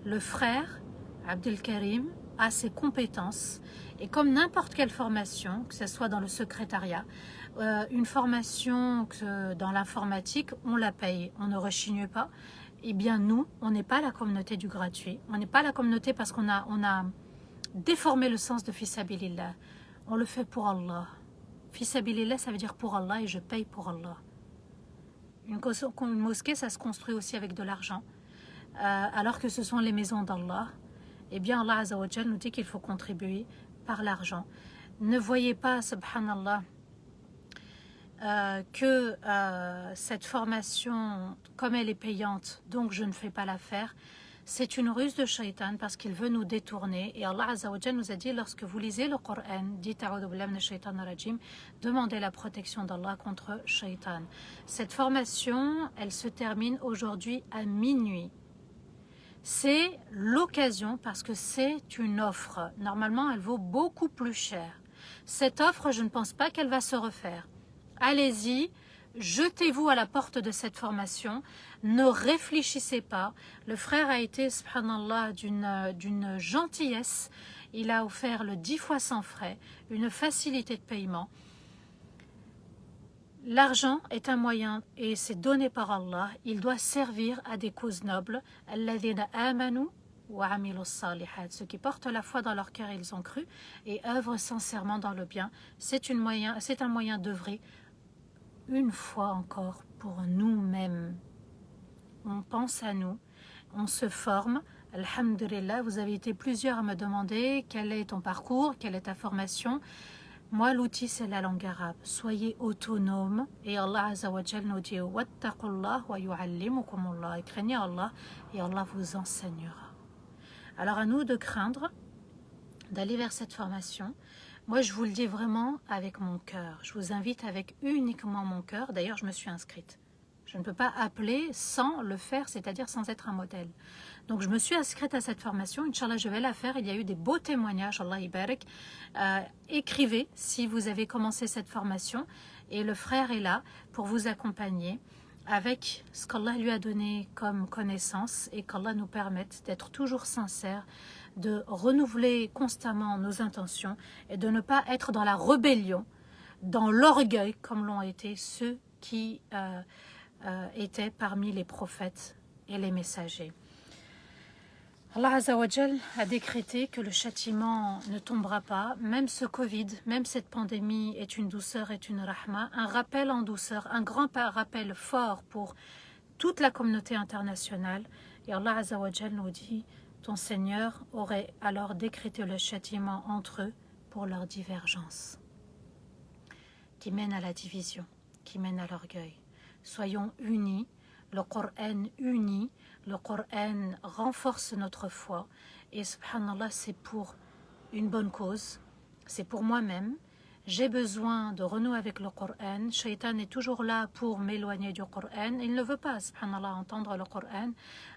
Le frère, Abdelkarim, a ses compétences. Et comme n'importe quelle formation, que ce soit dans le secrétariat, une formation dans l'informatique, on la paye, on ne rechigne pas. Eh bien nous, on n'est pas la communauté du gratuit. On n'est pas la communauté parce qu'on a déformé le sens de Fisabilillah. On le fait pour Allah. Fisabilillah, ça veut dire pour Allah et je paye pour Allah. Une mosquée, ça se construit aussi avec de l'argent. Alors que ce sont les maisons d'Allah, eh bien Allah Azza wa Jal nous dit qu'il faut contribuer par l'argent. Ne voyez pas, subhanallah, que cette formation, comme elle est payante, donc je ne fais pas l'affaire, c'est une ruse de shaitan parce qu'il veut nous détourner. Et Allah Azza wa Jal nous a dit, lorsque vous lisez le Coran, dites A'udhu billahi minash shaitanir rajim, demandez la protection d'Allah contre shaitan. Cette formation, elle se termine aujourd'hui à minuit. C'est l'occasion parce que c'est une offre. Normalement, elle vaut beaucoup plus cher. Cette offre, je ne pense pas qu'elle va se refaire. Allez-y, jetez-vous à la porte de cette formation, ne réfléchissez pas. Le frère a été, subhanallah, d'une gentillesse. Il a offert le 10 fois sans frais, une facilité de paiement. L'argent est un moyen et c'est donné par Allah. Il doit servir à des causes nobles. Alladhina amanu wa amilu salihat. Ceux qui portent la foi dans leur cœur, ils ont cru et œuvrent sincèrement dans le bien. C'est un moyen d'œuvrer une fois encore pour nous-mêmes. On pense à nous, on se forme. Alhamdulillah, vous avez été plusieurs à me demander quel est ton parcours, quelle est ta formation. Moi, l'outil, c'est la langue arabe. Soyez autonome. Et Allah Azza wa Jal nous dit Wattaqullah wa yu'allimukumullah. Et craignez Allah et Allah vous enseignera. Alors, à nous de craindre d'aller vers cette formation. Moi, je vous le dis vraiment avec mon cœur. Je vous invite avec uniquement mon cœur. D'ailleurs, je me suis inscrite. Je ne peux pas appeler sans le faire, c'est-à-dire sans être un modèle. Donc, je me suis inscrite à cette formation. Inch'Allah, je vais la faire. Il y a eu des beaux témoignages. Allah Ibarak. Écrivez si vous avez commencé cette formation. Et le frère est là pour vous accompagner avec ce qu'Allah lui a donné comme connaissance et qu'Allah nous permette d'être toujours sincères, de renouveler constamment nos intentions et de ne pas être dans la rébellion, dans l'orgueil comme l'ont été ceux qui étaient parmi les prophètes et les messagers. Allah Azza wa Jal a décrété que le châtiment ne tombera pas, même ce Covid, même cette pandémie est une douceur, est une rahma, un rappel en douceur, un grand rappel fort pour toute la communauté internationale. Et Allah Azza wa Jal nous dit, ton Seigneur aurait alors décrété le châtiment entre eux pour leur divergence, qui mène à la division, qui mène à l'orgueil. Soyons unis, Le Coran unit, le Coran renforce notre foi. Et subhanallah, c'est pour une bonne cause, c'est pour moi-même. J'ai besoin de renouer avec le Coran. Shaitan est toujours là pour m'éloigner du Coran. Il ne veut pas, subhanallah, entendre le Coran.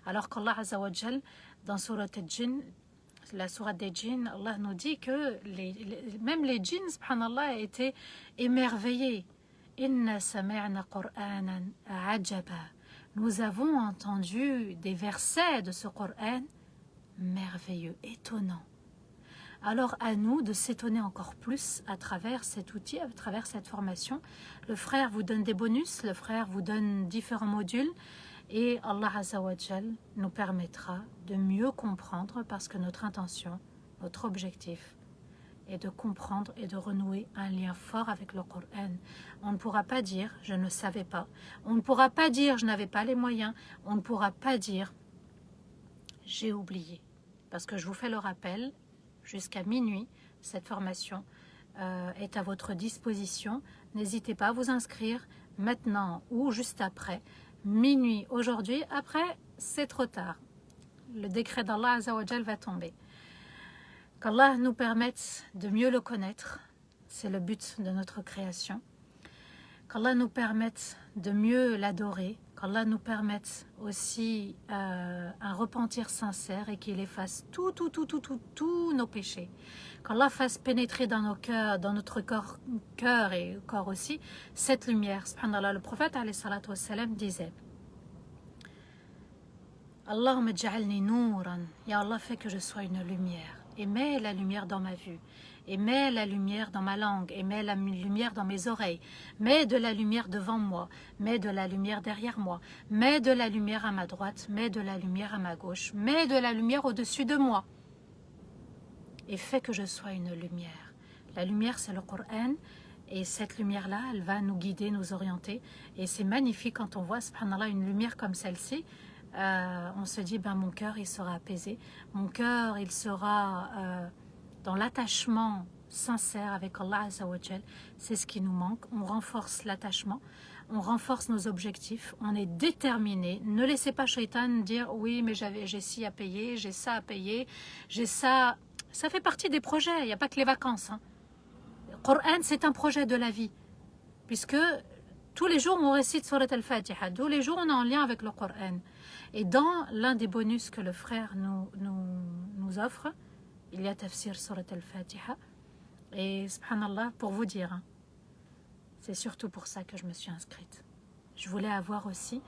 Alors qu'Allah Azza wa Jal, dans Surat al-Jinn, la sourate des djinns, Allah nous dit que même les djinns, subhanallah, étaient émerveillés. Inna sami'na Qur'anan ajaba. Nous avons entendu des versets de ce Coran merveilleux, étonnants. Alors à nous de s'étonner encore plus à travers cet outil, à travers cette formation. Le frère vous donne des bonus, le frère vous donne différents modules et Allah Azza wa Jal nous permettra de mieux comprendre parce que notre intention, notre objectif est de comprendre et de renouer un lien fort avec le Coran. On ne pourra pas dire « je ne savais pas », on ne pourra pas dire « je n'avais pas les moyens », on ne pourra pas dire « j'ai oublié ». Parce que je vous fais le rappel, jusqu'à minuit, cette formation est à votre disposition. N'hésitez pas à vous inscrire maintenant ou juste après. Minuit aujourd'hui, après, c'est trop tard. Le décret d'Allah Azza wa Jal va tomber. Qu'Allah nous permette de mieux le connaître, c'est le but de notre création. Qu'Allah nous permette de mieux l'adorer, qu'Allah nous permette aussi un repentir sincère et qu'il efface tous nos péchés. Qu'Allah fasse pénétrer dans nos cœurs, dans notre cœur et corps aussi, cette lumière. Subhanallah, le prophète alayhi salatu wassalam disait Allahumma ja'alni nouran, ya Allah, fais que je sois une lumière. Et mets la lumière dans ma vue, et mets la lumière dans ma langue, et mets la lumière dans mes oreilles, mets de la lumière devant moi, mets de la lumière derrière moi, mets de la lumière à ma droite, mets de la lumière à ma gauche, mets de la lumière au-dessus de moi. Et fais que je sois une lumière. La lumière, c'est le Coran, et cette lumière-là, elle va nous guider, nous orienter. Et c'est magnifique quand on voit, subhanallah, une lumière comme celle-ci. On se dit, ben, mon cœur, il sera apaisé. Mon cœur, il sera dans l'attachement sincère avec Allah Azza wa Jal. C'est ce qui nous manque. On renforce l'attachement, on renforce nos objectifs, on est déterminé. Ne laissez pas Shaitan dire, oui, mais j'ai ci à payer, j'ai ça à payer, j'ai ça. Ça fait partie des projets, il n'y a pas que les vacances. Le Coran, c'est un projet de la vie. Puisque tous les jours, on récite Surat al-Fatiha. Tous les jours, on est en lien avec le Coran. Et dans l'un des bonus que le frère nous offre, il y a Tafsir Surat al-Fatiha. Et subhanallah, pour vous dire, c'est surtout pour ça que je me suis inscrite. Je voulais avoir aussi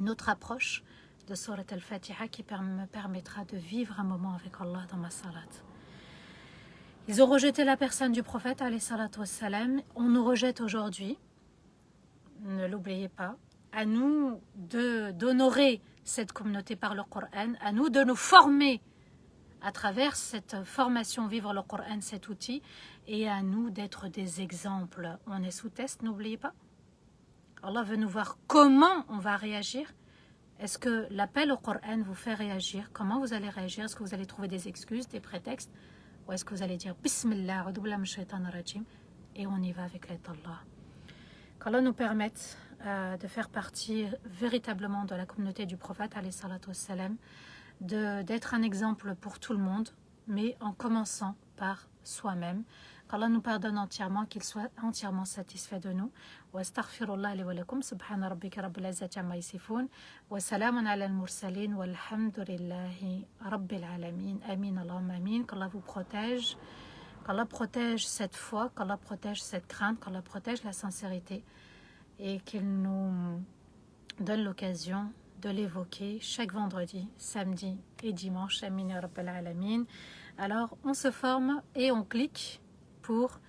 une autre approche de Surat al-Fatiha qui me permettra de vivre un moment avec Allah dans ma salat. Ils ont rejeté la personne du prophète, alayhi salatu wassalam. On nous rejette aujourd'hui. Ne l'oubliez pas. À nous d'honorer cette communauté par le Coran, à nous de nous former à travers cette formation Vivre le Coran, cet outil, et à nous d'être des exemples. On est sous test, n'oubliez pas. Allah veut nous voir comment on va réagir. Est-ce que l'appel au Coran vous fait réagir? Comment vous allez réagir? Est-ce que vous allez trouver des excuses, des prétextes? Ou est-ce que vous allez dire Bismillah, et on y va avec l'aide d'Allah? Qu'Allah nous permette de faire partie véritablement de la communauté du prophète, alayhi salatu wassalam, d'être un exemple pour tout le monde, mais en commençant par soi-même. Qu'Allah nous pardonne entièrement, qu'il soit entièrement satisfait de nous. Wa astaghfirullah li wa lakum, subhana rabbika rabbil izzati amma yasifun, wa salamun ala al-mursalin, walhamdulillahi rabbil alamin. Amin, Allahumma amin. Qu'Allah vous protège, qu'Allah protège cette foi, qu'Allah protège cette crainte, qu'Allah protège la sincérité et qu'il nous donne l'occasion de l'évoquer chaque vendredi, samedi et dimanche. Amin ya rabbal alamin. Alors, on se forme et on clique pour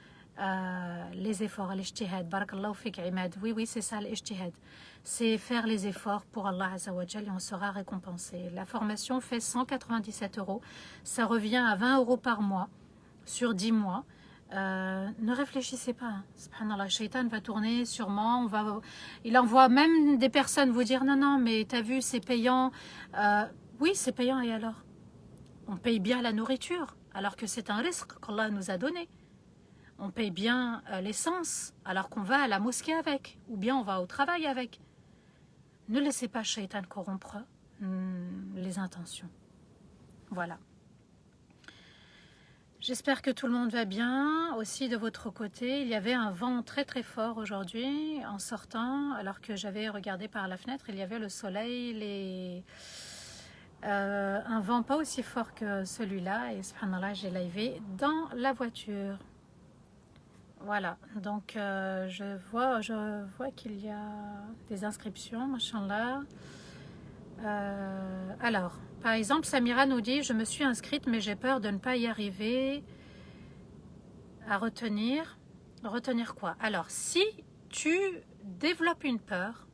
les efforts, l'ijtihad. Barakallahu fik imad. Oui, c'est ça l'ijtihad. C'est faire les efforts pour Allah Azza wa Jal et on sera récompensé. La formation fait 197 €. Ça revient à 20 € par mois sur 10 mois. Ne réfléchissez pas, subhanallah, Shaitan va tourner sûrement, il envoie même des personnes vous dire non mais t'as vu c'est payant, oui c'est payant et alors? On paye bien la nourriture alors que c'est un risque qu'Allah nous a donné, on paye bien l'essence alors qu'on va à la mosquée avec, ou bien on va au travail avec. Ne laissez pas Shaitan corrompre les intentions. Voilà. J'espère que tout le monde va bien. Aussi de votre côté, il y avait un vent très très fort aujourd'hui en sortant, alors que j'avais regardé par la fenêtre, il y avait le soleil, un vent pas aussi fort que celui-là. Et subhanallah, j'ai livé dans la voiture. Voilà, donc je vois qu'il y a des inscriptions, machallah. Alors, par exemple, Samira nous dit: je me suis inscrite, mais j'ai peur de ne pas y arriver à retenir. Retenir quoi? Alors, si tu développes une peur,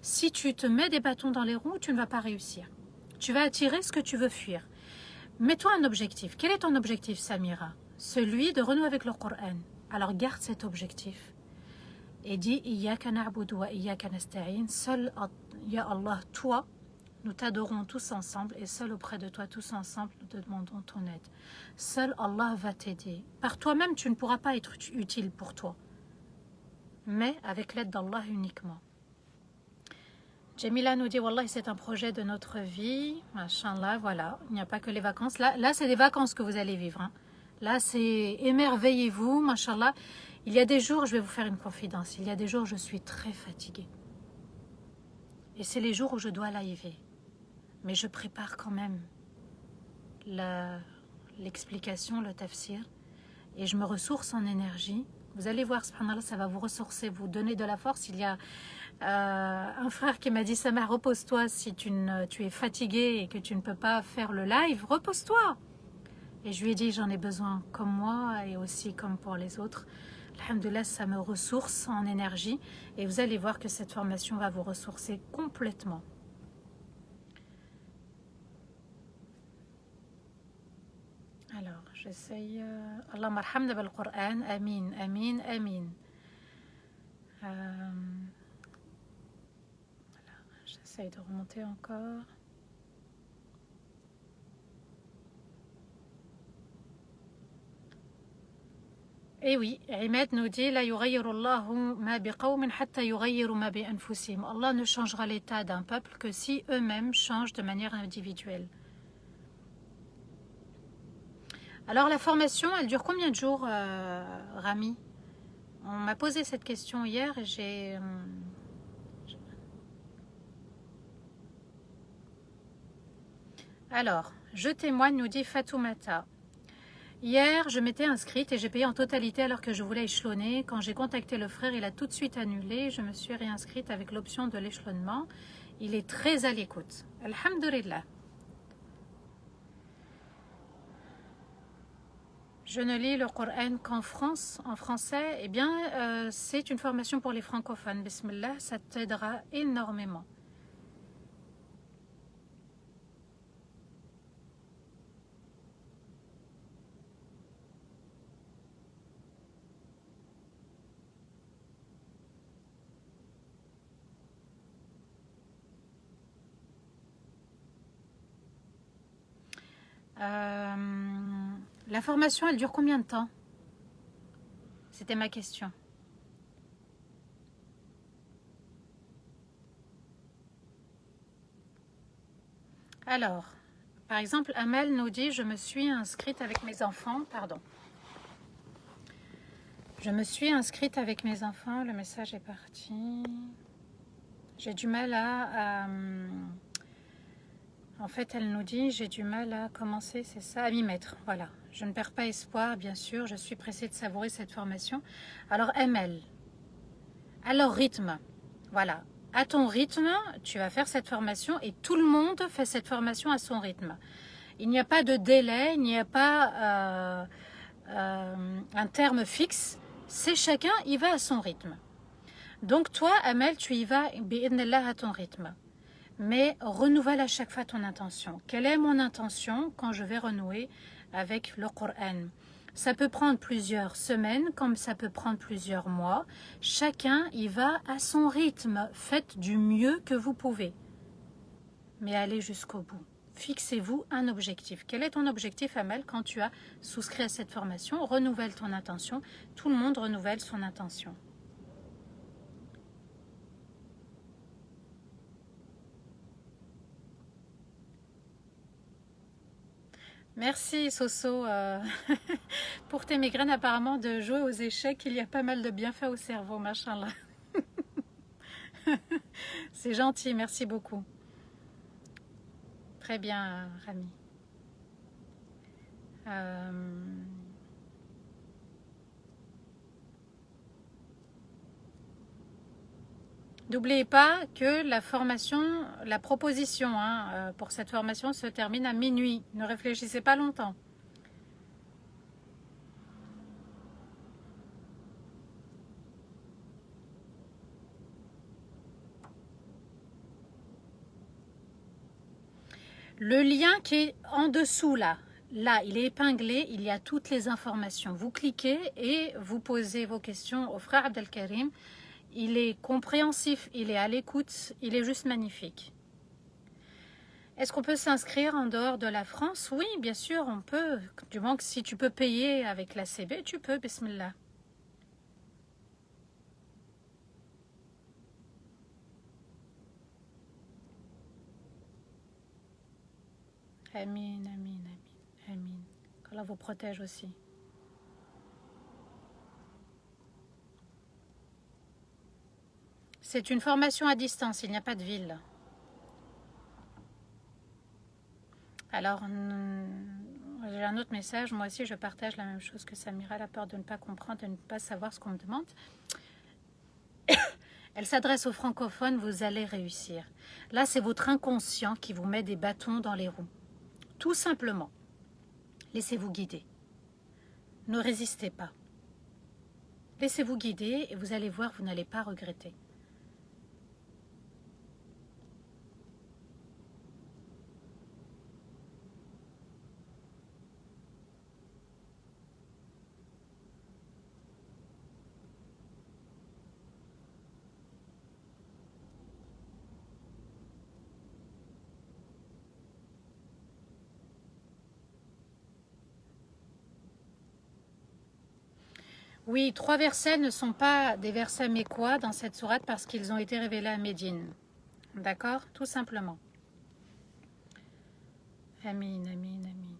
si tu te mets des bâtons dans les roues, tu ne vas pas réussir. Tu vas attirer ce que tu veux fuir. Mets-toi un objectif. Quel est ton objectif, Samira? Celui de renouer avec le Coran. Alors, garde cet objectif. Et dis: Iyyaka na'budu wa iyyaka nasta'in. Seul, ya Allah, toi, nous t'adorons tous ensemble, et seul auprès de toi, tous ensemble, nous te demandons ton aide. Seul Allah va t'aider. Par toi-même, tu ne pourras pas être utile pour toi, mais avec l'aide d'Allah uniquement. Jamila nous dit: Wallah, c'est un projet de notre vie. Machallah, voilà. Il n'y a pas que les vacances. Là c'est des vacances que vous allez vivre. Hein. Là, c'est émerveillez-vous, machallah. Il y a des jours, je vais vous faire une confidence, il y a des jours, je suis très fatiguée. Et c'est les jours où je dois liver. Mais je prépare quand même l'explication, le tafsir, et je me ressource en énergie. Vous allez voir, subhanallah, ça va vous ressourcer, vous donner de la force. Il y a un frère qui m'a dit: Sama, repose-toi, si tu es fatigué et que tu ne peux pas faire le live, repose-toi. Et je lui ai dit: j'en ai besoin, comme moi et aussi comme pour les autres. Alhamdoulilah, ça me ressource en énergie, et vous allez voir que cette formation va vous ressourcer complètement. Alors, j'essaye. Allah marhamna bil Qur'an. Amin, amin, amin. Voilà, j'essaye de remonter encore. Et oui, Ahmed nous dit: La yughayyirullahu ma biqawmin hatta yughayyiru ma bi anfusihim. Allah ne changera l'état d'un peuple que si eux-mêmes changent de manière individuelle. Alors la formation, elle dure combien de jours, Rami? On m'a posé cette question hier et j'ai... Alors, je témoigne, nous dit Fatoumata. Hier, je m'étais inscrite et j'ai payé en totalité alors que je voulais échelonner. Quand j'ai contacté le frère, il a tout de suite annulé. Je me suis réinscrite avec l'option de l'échelonnement. Il est très à l'écoute. Alhamdulillah. Je ne lis le Coran qu'en France, en français. Eh bien, c'est une formation pour les francophones. Bismillah, ça t'aidera énormément. La formation, elle dure combien de temps? C'était ma question. Alors, par exemple, Amel nous dit: je me suis inscrite avec mes enfants. Pardon. Je me suis inscrite avec mes enfants. Le message est parti. J'ai du mal à en fait, elle nous dit: j'ai du mal à commencer, c'est ça, à m'y mettre. Voilà. Je ne perds pas espoir, bien sûr. Je suis pressée de savourer cette formation. Alors, ML, à leur rythme. Voilà. À ton rythme, tu vas faire cette formation, et tout le monde fait cette formation à son rythme. Il n'y a pas de délai, il n'y a pas un terme fixe. C'est chacun, il va à son rythme. Donc toi, Amel, tu y vas bi'idnillah à ton rythme. Mais renouvelle à chaque fois ton intention. Quelle est mon intention quand je vais renouer avec le Coran? Ça peut prendre plusieurs semaines, comme ça peut prendre plusieurs mois. Chacun y va à son rythme. Faites du mieux que vous pouvez. Mais allez jusqu'au bout. Fixez-vous un objectif. Quel est ton objectif, Amel, quand tu as souscrit à cette formation? Renouvelle ton intention. Tout le monde renouvelle son intention. Merci Soso pour tes migraines. Apparemment, de jouer aux échecs, il y a pas mal de bienfaits au cerveau, machallah. C'est gentil, merci beaucoup. Très bien, Rami. N'oubliez pas que la formation, la proposition pour cette formation se termine à minuit. Ne réfléchissez pas longtemps. Le lien qui est en dessous là, il est épinglé, il y a toutes les informations. Vous cliquez et vous posez vos questions au frère Abdelkarim. Il est compréhensif, il est à l'écoute, il est juste magnifique. Est-ce qu'on peut s'inscrire en dehors de la France? Oui, bien sûr, on peut. Du moins que si tu peux payer avec la CB, tu peux, bismillah. Amin, amin, amin, amin. Qu'Allah vous protège aussi. C'est une formation à distance, il n'y a pas de ville. Alors, j'ai un autre message. Moi aussi, je partage la même chose que Samira, la peur de ne pas comprendre, de ne pas savoir ce qu'on me demande. Elle s'adresse aux francophones, vous allez réussir. Là, c'est votre inconscient qui vous met des bâtons dans les roues. Tout simplement. Laissez-vous guider. Ne résistez pas. Laissez-vous guider et vous allez voir, vous n'allez pas regretter. Oui, 3 versets ne sont pas des versets mécois dans cette sourate parce qu'ils ont été révélés à Médine. D'accord? Tout simplement. Amin, amin, amin.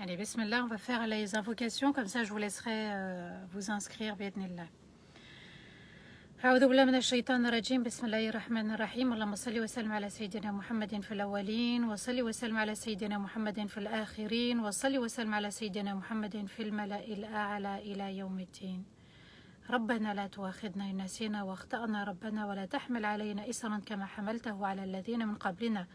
Allez, bismillah, on va faire les invocations, comme ça je vous laisserai vous inscrire, bi'idhnillah. أعوذ بالله من الشيطان الرجيم بسم الله الرحمن الرحيم اللهم صل وسلم على سيدنا محمد في الأولين وصل وسلم على سيدنا محمد في الآخرين وصل وسلم على سيدنا محمد في الملأ الأعلى إلى يوم الدين ربنا لا تؤاخذنا إن نسينا واخطأنا ربنا ولا تحمل علينا إصرا كما حملته على الذين من قبلنا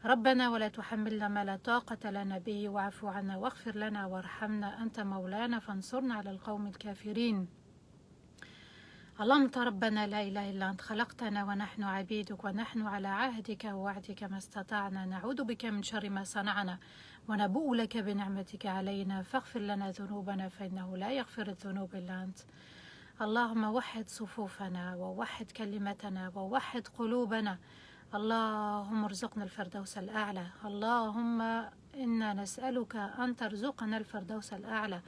ربنا ولا تحملنا ما لا طاقة لنا به واعف عنا واغفر لنا وارحمنا أنت مولانا فانصرنا على القوم الكافرين اللهم انت ربنا لا اله الا انت خلقتنا ونحن عبيدك ونحن على عهدك ووعدك ما استطعنا نعوذ بك من شر ما صنعنا ونبوء لك بنعمتك علينا فاغفر لنا ذنوبنا فانه لا يغفر الذنوب الا انت اللهم وحد صفوفنا ووحد كلمتنا ووحد قلوبنا اللهم ارزقنا الفردوس الأعلى اللهم إنا نسألك أن ترزقنا الفردوس الأعلى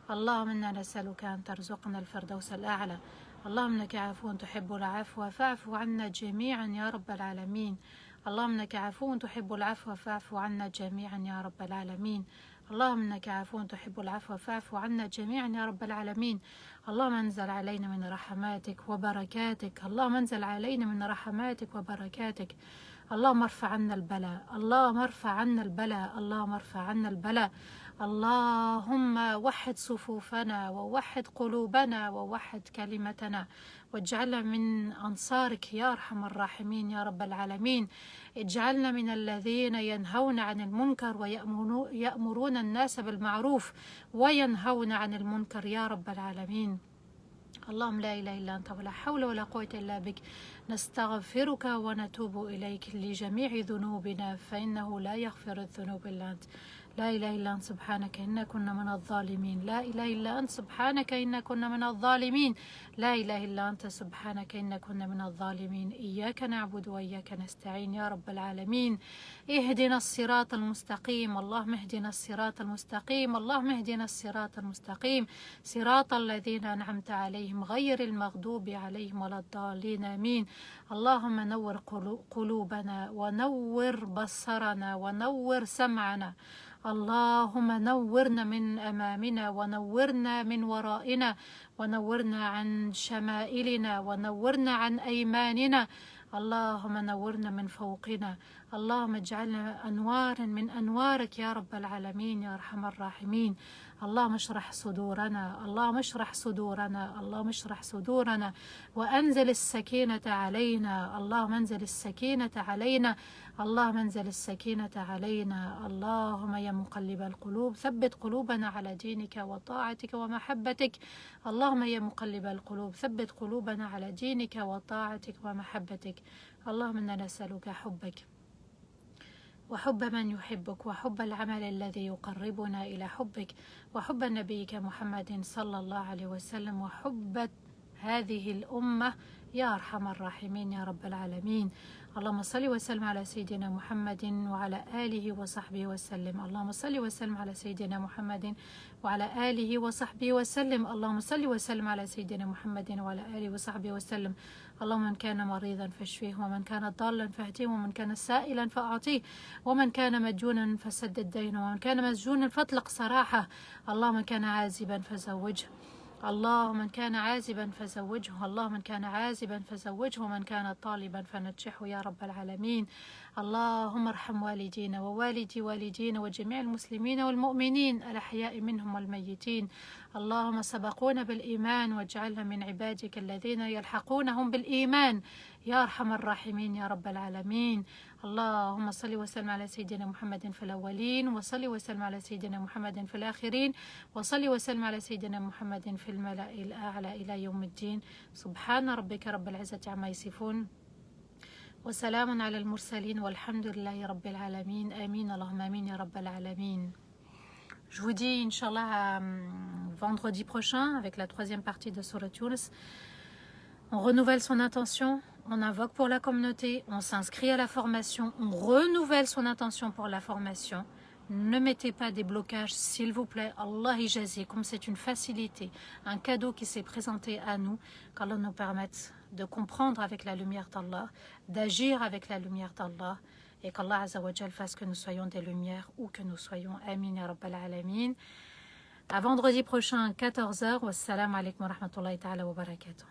اللهم إنا نسألك أن ترزقنا الفردوس الأعلى اللهم إنك عفو تحب العفو فاعف عنا جميعا يا رب العالمين اللهم إنك عفو تحب العفو فاعف عنا جميعا يا رب العالمين اللهم إنك عفو تحب العفو فاعف عنا جميعا يا رب العالمين اللهم انزل علينا من رحماتك وبركاتك اللهم انزل علينا من رحماتك وبركاتك اللهم ارفع عنا البلاء اللهم ارفع عنا البلاء اللهم ارفع عنا البلاء اللهم وحد صفوفنا ووحد قلوبنا ووحد كلمتنا واجعلنا من أنصارك يا أرحم الراحمين يا رب العالمين اجعلنا من الذين ينهون عن المنكر ويأمرون الناس بالمعروف وينهون عن المنكر يا رب العالمين اللهم لا إله إلا أنت ولا حول ولا قوة إلا بك نستغفرك ونتوب إليك لجميع ذنوبنا فإنه لا يغفر الذنوب إلا أنت. لا إله إلا أنت سبحانك إنا كنا من الظالمين. لا إله إلا أنت سبحانك إنا كنا من الظالمين. لا إله إلا أنت سبحانك إنا كنا من الظالمين. إياك نعبد وإياك نستعين يا رب العالمين. اهدنا الصراط المستقيم. اللهم اهدنا الصراط المستقيم. اللهم اهدنا الصراط المستقيم صراط الذين أنعمت عليهم غير المغضوب عليهم ولا الضالين آمين. اللهم نور قلوبنا ونور بصرنا ونور سمعنا. اللهم نورنا من أمامنا ونورنا من ورائنا ونورنا عن شمائلنا ونورنا عن أيماننا. اللهم نورنا من فوقنا. اللهم اجعلنا أنوارا من أنوارك يا رب العالمين يا أرحم الراحمين. اللهم اشرح صدورنا. اللهم اشرح صدورنا. اللهم اشرح صدورنا وأنزل السكينة علينا. اللهم انزل السكينة علينا. اللهم انزل السكينة علينا. اللهم يا مقلب القلوب ثبت قلوبنا على دينك وطاعتك ومحبتك. اللهم يا مقلب القلوب ثبت قلوبنا على دينك وطاعتك ومحبتك. اللهم إنا نسألك حبك وحب من يحبك وحب العمل الذي يقربنا إلى حبك وحب نبيك محمد صلى الله عليه وسلم وحب هذه الأمة يا أرحم الراحمين يا رب العالمين. اللهم صل وسلم على سيدنا محمد وعلى آله وصحبه وسلم. اللهم صل وسلم على سيدنا محمد وعلى آله وصحبه وسلم. اللهم صل وسلم على سيدنا محمد وعلى آله وصحبه وسلم. اللهم من كان مريضا فاشفيه ومن كان ضالا فاهديه ومن كان سائلا فأعطيه ومن كان مديونا فسدد دينه ومن كان مسجونا فاطلق سراحه. اللهم من كان عازبا فزوجه. اللهم من كان عازبا فزوجه. اللهم من كان عازبا فزوجه ومن كان طالبا فنجحه يا رب العالمين. اللهم ارحم والدينا ووالدي والدينا وجميع المسلمين والمؤمنين الأحياء منهم والميتين. اللهم سبقونا بالإيمان واجعلنا من عبادك الذين يلحقونهم بالإيمان يا أرحم الراحمين يا رب العالمين. اللهم صل وسلم على سيدنا محمد في الأولين وصل وسلم على سيدنا محمد في الآخرين وصل وسلم على سيدنا محمد في الملأ الأعلى إلى يوم الدين. سبحان ربك رب العزة عما يصفون وسلام على المرسلين والحمد لله رب العالمين. آمين اللهم آمين يا رب العالمين. Je vous dis, Inch'Allah, vendredi prochain avec la troisième partie de Surat Yunus. On renouvelle son intention, on invoque pour la communauté, on s'inscrit à la formation, on renouvelle son intention pour la formation. Ne mettez pas des blocages, s'il vous plaît. Allah ijazi, comme c'est une facilité, un cadeau qui s'est présenté à nous, qu'Allah nous permette de comprendre avec la lumière d'Allah, d'agir avec la lumière d'Allah, et qu'Allah Azza wa Jal fasse que nous soyons des lumières où que nous soyons. Amin ya Rabbal Alamin. À vendredi prochain, 14h. Wassalamu alaikum wa rahmatullahi ta'ala wa barakatuh.